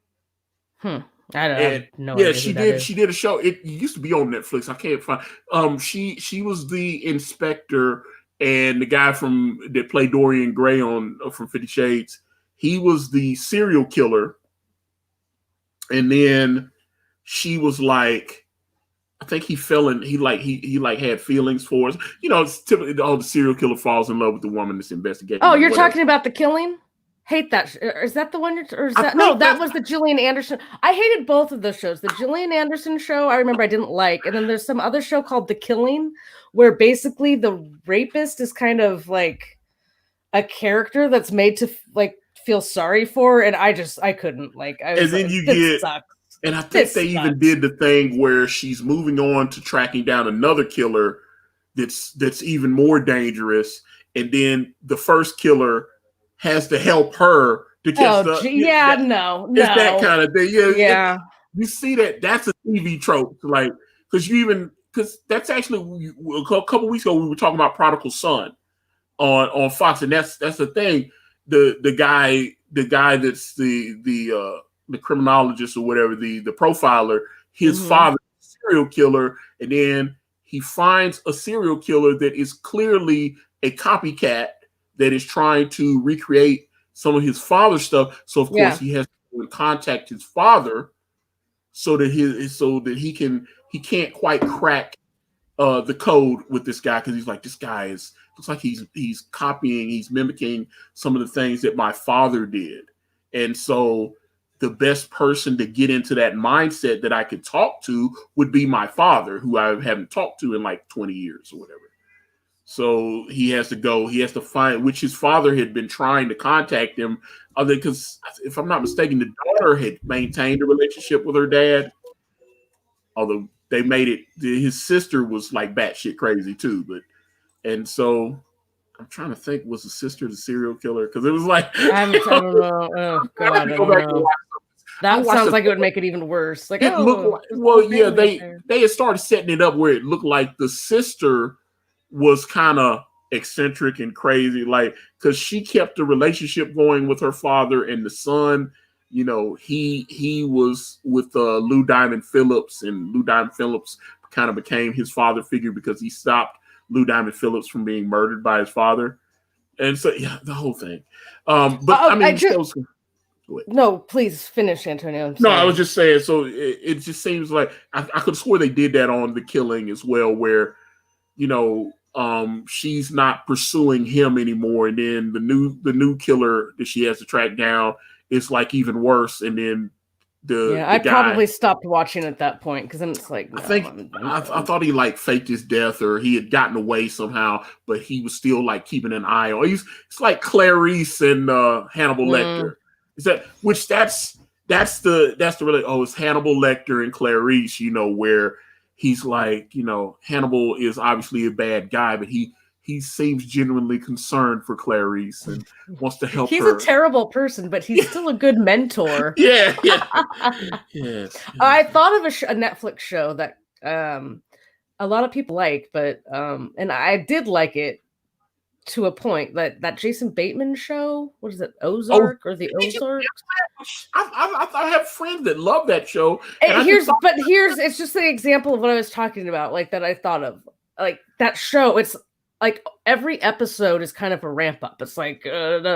I don't know. Yeah, she did. She did a show. It used to be on Netflix. I can't find. She was the inspector. And the guy that played Dorian Gray from 50 Shades, he was the serial killer. And then she was like, I think he had feelings for us. You know, it's typically the serial killer falls in love with the woman that's investigating. Oh, you're talking about The Killing? Hate that. Is that the one? That was the Gillian Anderson. I hated both of those shows. The Gillian Anderson show, I remember I didn't like. And then there's some other show called The Killing, where basically the rapist is kind of like a character that's made to like feel sorry for. And I couldn't like. And then you get, and I think they even did the thing where she's moving on to tracking down another killer that's even more dangerous. And then the first killer has to help her to catch no. It's that kind of thing. Yeah. You see that's a TV trope, like because that's actually a couple weeks ago we were talking about Prodigal Son on Fox, and that's the thing. The guy that's the criminologist or whatever, the profiler, his father is a serial killer, and then he finds a serial killer that is clearly a copycat that is trying to recreate some of his father's stuff. So of course he has to contact his father so that he can't quite crack the code with this guy, because he's like, this guy looks like he's copying, he's mimicking some of the things that my father did. And so the best person to get into that mindset that I could talk to would be my father, who I haven't talked to in like 20 years or whatever. So he has to find, which his father had been trying to contact him, because if I'm not mistaken, the daughter had maintained a relationship with her dad, although they made it, his sister was like batshit crazy too. And so I'm trying to think, was the sister the serial killer? Because it was like, I don't know. Oh God, I don't know. That sounds like it would make it even worse. Like, they had started setting it up where it looked like the sister was kind of eccentric and crazy, like, because she kept the relationship going with her father, and the son, you know, he was with Lou Diamond Phillips, and Lou Diamond Phillips kind of became his father figure because he stopped Lou Diamond Phillips from being murdered by his father. And so, yeah, the whole thing. No, please finish, Antonio. No, I was just saying, so it just seems like I could have swore they did that on The Killing as well, where, you know, she's not pursuing him anymore, and then the new killer that she has to track down is like even worse, and then I probably stopped watching at that point, because then it's like, no, I thought he like faked his death, or he had gotten away somehow, but he was still like keeping an eye on. It's like Clarice and Hannibal Lecter. Is that that's the really it's Hannibal Lecter and Clarice, you know, where he's like, you know, Hannibal is obviously a bad guy, but he seems genuinely concerned for Clarice and wants to help her. He's a terrible person, but he's still a good mentor. Yeah. I thought of a Netflix show that a lot of people like, but and I did like it to a point. That Jason Bateman show, what is it, Ozark or the Ozark? I have friends that love that show. Here's it's just the example of what I was talking about, like that I thought of, like that show. It's like every episode is kind of a ramp up. It's like and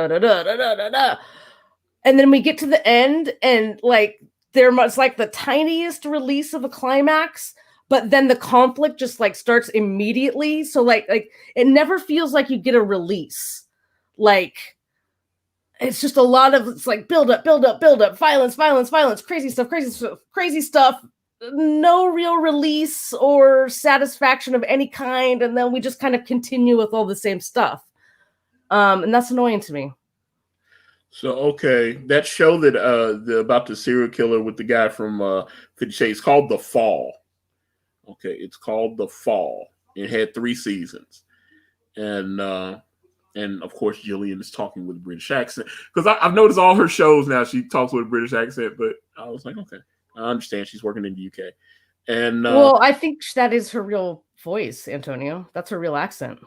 then we get to the end, and like it's like the tiniest release of a climax, but then the conflict just like starts immediately. So like it never feels like you get a release. Like it's just a lot of, it's like build up, violence, crazy stuff. No real release or satisfaction of any kind, and then we just kind of continue with all the same stuff, and that's annoying to me. So okay, that show that about the serial killer with the guy from 50 Shades, called The Fall. Okay, it's called The Fall. It had 3 seasons, and And of course, Jillian is talking with a British accent because I've noticed all her shows now she talks with a British accent. But I was like, okay, I understand she's working in the UK. And well, I think that is her real voice, Antonio. That's her real accent.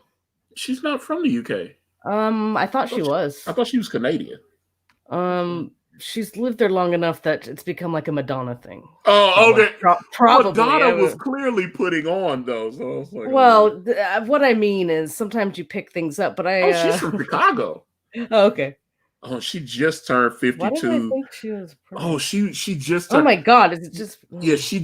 she's not from the UK. I thought she was. I thought she was Canadian. She's lived there long enough that it's become like a Madonna thing. Oh, okay. Probably. Madonna was clearly putting on though. So I was like, well, what I mean is sometimes you pick things up, but she's from Chicago. Oh, okay. Oh, she just turned 52. Why did I think she was pretty? Oh, she just turned, oh my God, is it just yeah, she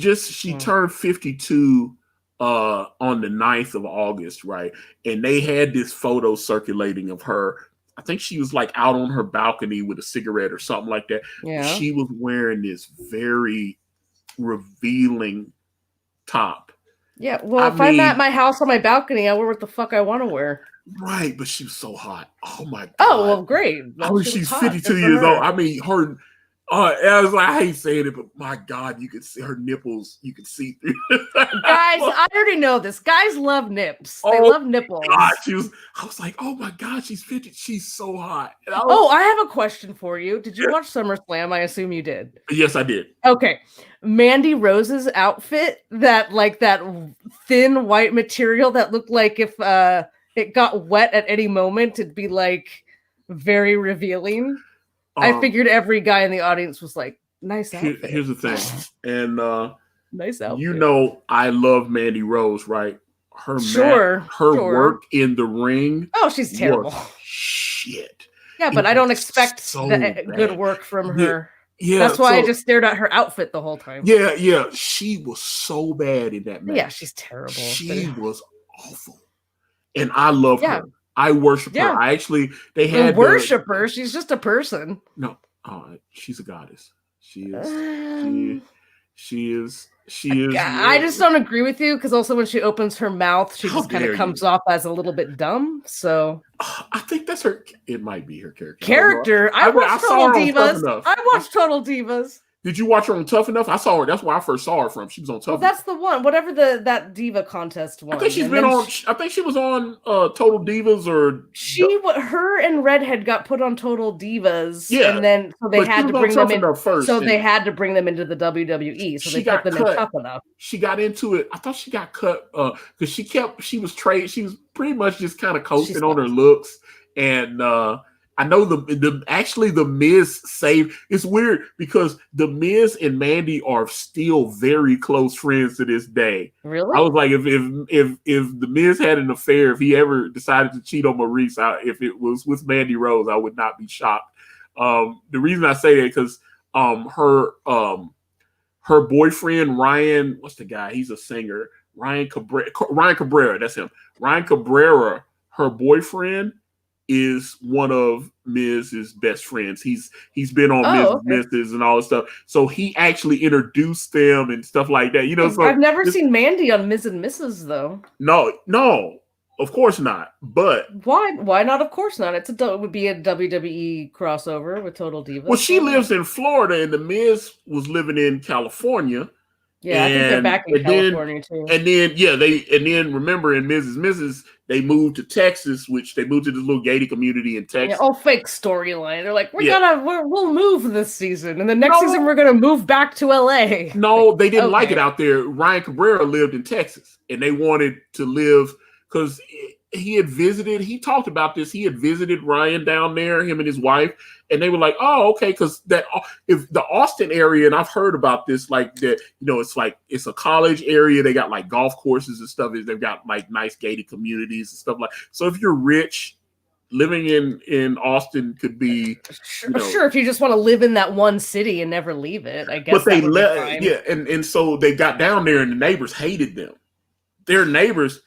turned 52 on the 9th of August, right? And they had this photo circulating of her. I think she was like out on her balcony with a cigarette or something like that. Yeah. She was wearing this very revealing top. Yeah, well, I'm at my house on my balcony, I wear what the fuck I want to wear. Right, but she was so hot. Oh my God. Oh, well, great. I mean, she's 52 years old. I mean, her. I was like, I hate saying it, but my God, you could see her nipples. You could see through. Guys, I already know this. Guys love nips. They love nipples. God, I was like, oh my God, she's 50. She's so hot. I have a question for you. Did you watch SummerSlam? I assume you did. Yes, I did. Okay. Mandy Rose's outfit, that thin white material that looked like if it got wet at any moment, it'd be like very revealing. I figured every guy in the audience was like, nice outfit. Here's the thing. And nice outfit. You know, I love Mandy Rose, right? Her work in the ring. Oh, she's terrible. Shit. Yeah, but I don't expect good work from her. Yeah, that's why I just stared at her outfit the whole time. Yeah. She was so bad in that match. Yeah, she's terrible. She was awful. And I love her. I worship her. They had worship her. She's just a person. No, she's a goddess. She is. She is. I just don't agree with you because also when she opens her mouth, she just kind of comes off as a little bit dumb. So I think that's her. It might be her character. I watched Total Divas. I watched Total Divas. Did you watch her on Tough Enough? I saw her. That's where I first saw her from. She was on Tough Enough. That's the one. Whatever that diva contest one. I think she's been on. I think she was on Total Divas or. Her and Redhead got put on Total Divas. Yeah, and then so they had to bring them in first. So they had to bring them into the WWE. So they put them in Tough Enough. She got into it. I thought she got cut because she was pretty much just kind of coasting on her looks and. I know the Miz saved. It's weird because the Miz and Mandy are still very close friends to this day. Really? I was like, if the Miz had an affair, if he ever decided to cheat on Maurice, if it was with Mandy Rose, I would not be shocked. The reason I say that because her boyfriend Ryan, what's the guy? He's a singer. Ryan Cabrera. That's him. Ryan Cabrera. Her boyfriend is one of Miz's best friends. He's been on Miz's and all this stuff. So he actually introduced them and stuff like that. You know, so I've never seen Mandy on Miz and Mrs. though. No, of course not. But why not? Of course not. It would be a WWE crossover with Total Divas. Well, she lives in Florida, and the Miz was living in California. Yeah, I think they're back in California too. And then remember in Mrs. they moved to Texas, which they moved to this little gated community in Texas. Yeah, fake storyline. They're like, we'll move this season, and the next season we're gonna move back to LA. No, they didn't like it out there. Ryan Cabrera lived in Texas, and they wanted to live because he had visited. He talked about this. He had visited Ryan down there, him and his wife, and they were like, "Oh, okay." Because if the Austin area, and I've heard about this, like that, it's a college area. They got like golf courses and stuff. They've got like nice gated communities and stuff like. So if you're rich, living in Austin could be sure if you just want to live in that one city and never leave it. I guess. But they left, and so they got down there, and the neighbors hated them. Their neighbors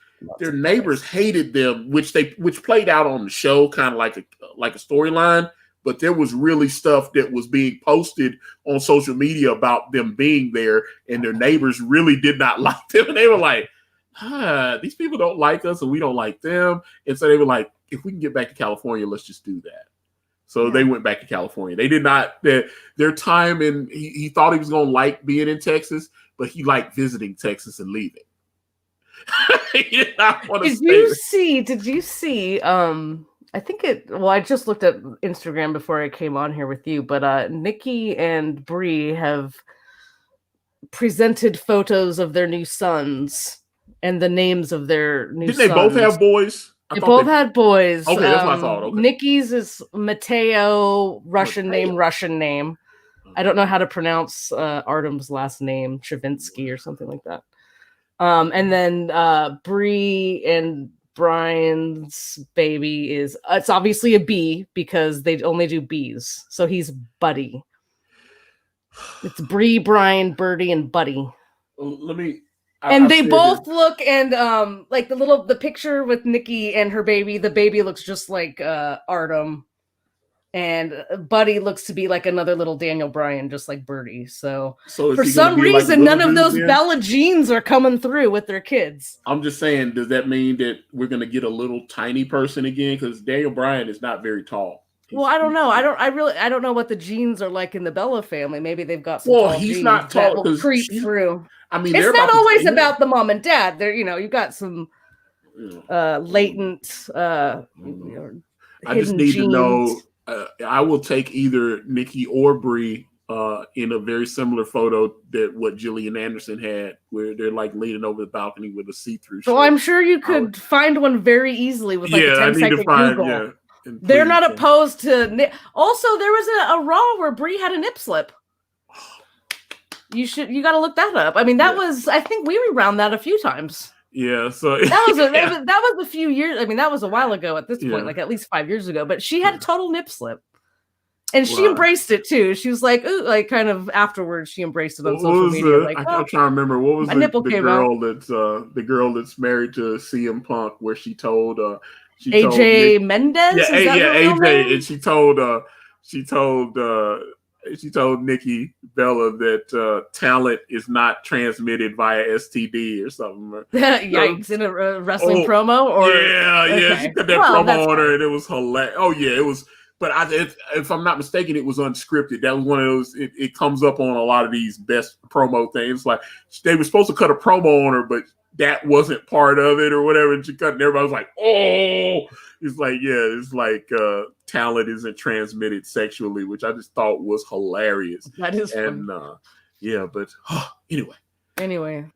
hated them, which played out on the show, kind of like a storyline. But there was really stuff that was being posted on social media about them being there, and their neighbors really did not like them. And they were like, these people don't like us, and we don't like them. And so they were like, if we can get back to California, let's just do that. So they went back to California. They did not their time, and he thought he was going to like being in Texas, but he liked visiting Texas and leaving. He did not want to Did you see I think it. Well, I just looked at Instagram before I came on here with you, but Nikki and Bree have presented photos of their new sons and the names of their new Didn't sons. they both have boys? They both had boys. Okay, that's what I thought. Okay. Nikki's is Mateo, Russian name. I don't know how to pronounce Artem's last name, Travinsky or something like that. And then Bree and Brian's baby is, it's obviously a B because they only do B's. So he's Buddy. It's Bree, Brian, Birdie, and Buddy. They both look, and like the picture with Nikki and her baby, the baby looks just like Artem. And Buddy looks to be like another little Daniel Bryan, just like Birdie. So for some reason, none of those Bella genes are coming through with their kids. I'm just saying, does that mean that we're going to get a little tiny person again? Because Daniel Bryan is not very tall. Well, I don't know. I don't know what the genes are like in the Bella family. Maybe they've got some. Well, he's not tall. That will creep through. I mean, it's not always about the mom and dad. There, you've got some latent. I just need to know. I will take either Nikki or Bree in a very similar photo that what Gillian Anderson had, where they're like leaning over the balcony with a see-through shirt. Well, I'm sure you could find one very easily with like a 10-second Google. Yeah, they're not opposed to. Also, there was a Raw where Bree had a nip slip. You got to look that up. I mean, that was. I think we rewound that a few times. Yeah, so that was a few years. I mean, that was a while ago at this point, like at least 5 years ago. But she had a total nip slip, and she embraced it too. She was like, "Ooh!" Like kind of afterwards, she embraced it on social media. I'm trying to remember what was the girl that's married to CM Punk, where she told AJ Mendez. AJ, and she told Nikki Bella that talent is not transmitted via STD or something. Yikes! In a wrestling promo, or she put that promo on her, and it was hilarious. Oh yeah, it was. But if I'm not mistaken, it was unscripted. That was one of those. It comes up on a lot of these best promo things. Like they were supposed to cut a promo on her, but that wasn't part of it or whatever. And she cut, and everybody was like, "Oh!" It's like talent isn't transmitted sexually, which I just thought was hilarious. That is fun. But anyway.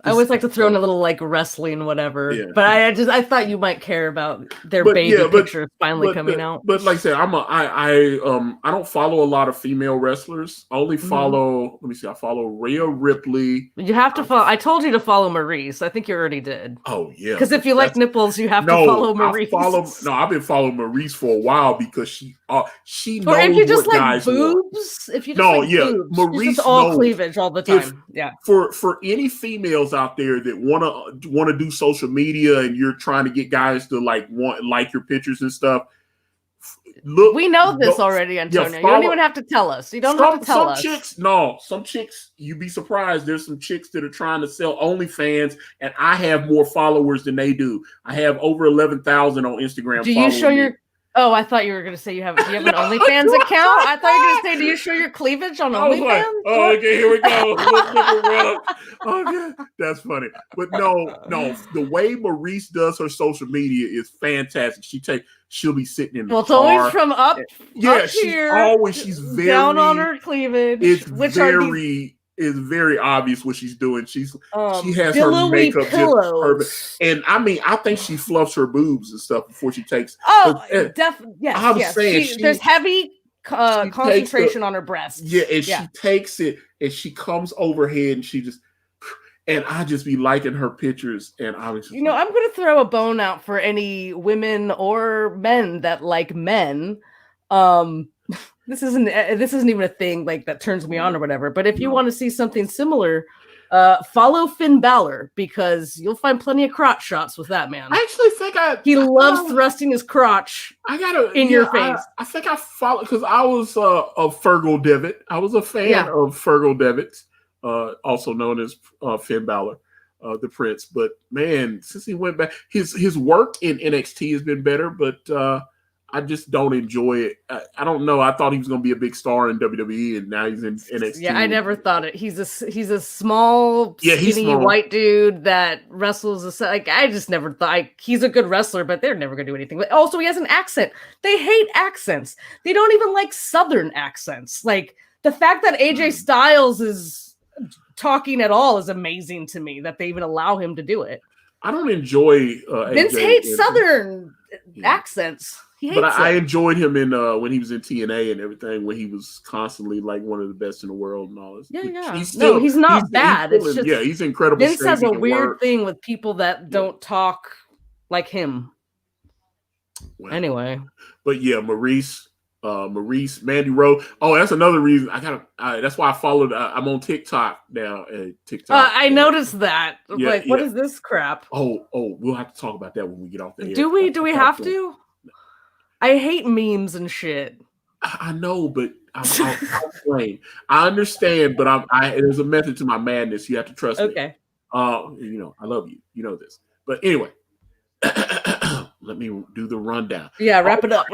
I always like to throw in a little like wrestling, whatever. Yeah. But I thought you might care about their baby pictures finally coming out. But like I said, I don't follow a lot of female wrestlers. I only follow. Let me see. I follow Rhea Ripley. You have to follow. I told you to follow Maurice. I think you already did. Oh yeah. Because if you like nipples, you have to follow Maurice. I've been following Maurice for a while because she knows or if you just what like guys boobs. If you just boobs, Maurice just all cleavage all the time. For any females out there that want to do social media and you're trying to get guys to like your pictures and stuff, look. We know this already, Antonio. You don't even have to tell us. You don't have to tell us. Some chicks, you'd be surprised. There's some chicks that are trying to sell OnlyFans, and I have more followers than they do. I have over 11,000 on Instagram. Do you show your? Oh, I thought you were going to say do you have an OnlyFans account? I thought you were going to say, do you show your cleavage on OnlyFans? Like, okay, here we go. Okay, that's funny. But no, the way Maurice does her social media is fantastic. She'll be sitting in the car. It's always from up here. She's very down on her cleavage. It's very obvious what she's doing. She has her makeup and I mean, I think she fluffs her boobs and stuff before she takes. Definitely. Yes. There's heavy concentration on her breasts. Yeah, and she takes it and she comes overhead and she just. And I just be liking her pictures, and I was. I'm going to throw a bone out for any women or men that like men. This isn't even a thing like that turns me on or whatever. But if you want to see something similar, follow Finn Balor because you'll find plenty of crotch shots with that man. I actually think he loves thrusting his crotch. In your face. I think I follow because I was a Fergal Devitt. I was a fan of Fergal Devitt, also known as Finn Balor, the Prince. But man, since he went back, his work in NXT has been better. But I just don't enjoy it. I don't know. I thought he was going to be a big star in WWE, and now he's in NXT. Yeah, I never thought it. He's a small, he's skinny small. white dude that wrestles. Like I just never thought he's a good wrestler, but they're never gonna do anything. But also, he has an accent. They hate accents. They don't even like Southern accents. Like the fact that AJ Styles is talking at all is amazing to me. That they even allow him to do it. I don't enjoy Vince AJ hates Southern accents. He hates I enjoyed him in when he was in TNA and everything, when he was constantly like one of the best in the world and all this. Yeah. He's not bad. It's just, he's incredible. Vince has a weird thing with people that don't talk like him. Well, anyway. But yeah, Maurice, Mandy Rose. Oh, that's another reason that's why I followed. I'm on TikTok now. TikTok. I noticed that. What is this crap? Oh, we'll have to talk about that when we get off the air. Do we have to? I hate memes and shit. I know, but I'll explain. I understand, but there's a method to my madness. You have to trust me. Okay. I love you. You know this. But anyway, let me do the rundown. Yeah, wrap it up.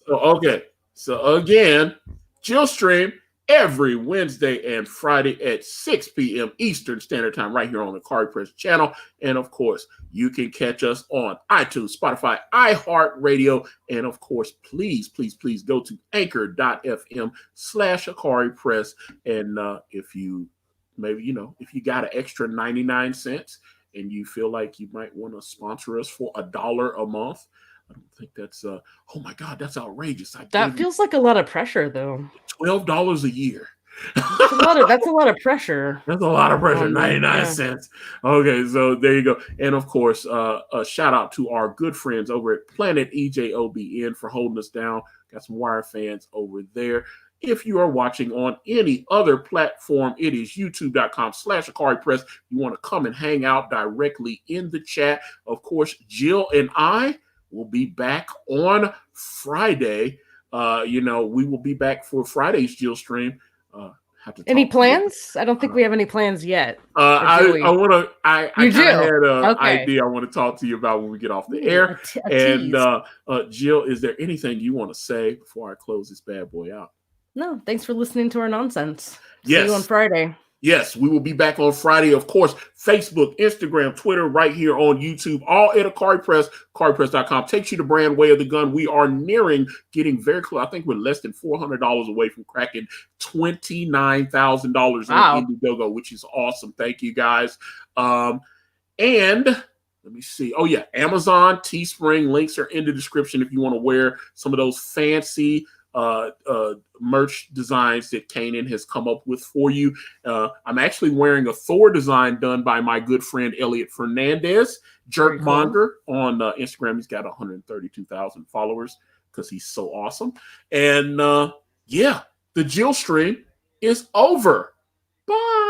Okay. So again, JillStream every Wednesday and Friday at 6 p.m. Eastern Standard Time right here on the Akari Press channel. And of course, you can catch us on iTunes, Spotify, iHeartRadio. And of course, please go to anchor.fm/Akari Press. And if you got an extra 99 cents and you feel like you might want to sponsor us for $1 a month, I don't think that's oh my God, that's outrageous. That feels like a lot of pressure though. $12 a year. That's a lot of pressure. That's a lot of pressure. 99 cents. Okay, so there you go. And of course, a shout out to our good friends over at Planet EJOBN for holding us down. Got some Wire fans over there. If you are watching on any other platform, it is youtube.com/Akari Press. You want to come and hang out directly in the chat. Of course, Jill and I will be back on Friday. We will be back for Friday's JillStream. Any plans? I don't think we have any plans yet. I had an Okay. idea I want to talk to you about when we get off the air. And Jill, is there anything you want to say before I close this bad boy out? No, thanks for listening to our nonsense. Yes. See you on Friday. Yes, we will be back on Friday. Of course, Facebook, Instagram, Twitter, right here on YouTube, all at Akari Press. AkariPress.com takes you the brand way of the gun. We are getting very close. I think we're less than $400 away from cracking $29,000 on Indiegogo, which is awesome. Thank you, guys. And let me see. Oh, yeah, Amazon, Teespring, links are in the description if you want to wear some of those fancy merch designs that Kanan has come up with for you. I'm actually wearing a Thor design done by my good friend Elliot Fernandez, Jerkmonger on Instagram. He's got 132,000 followers because he's so awesome. And the JillStream is over. Bye.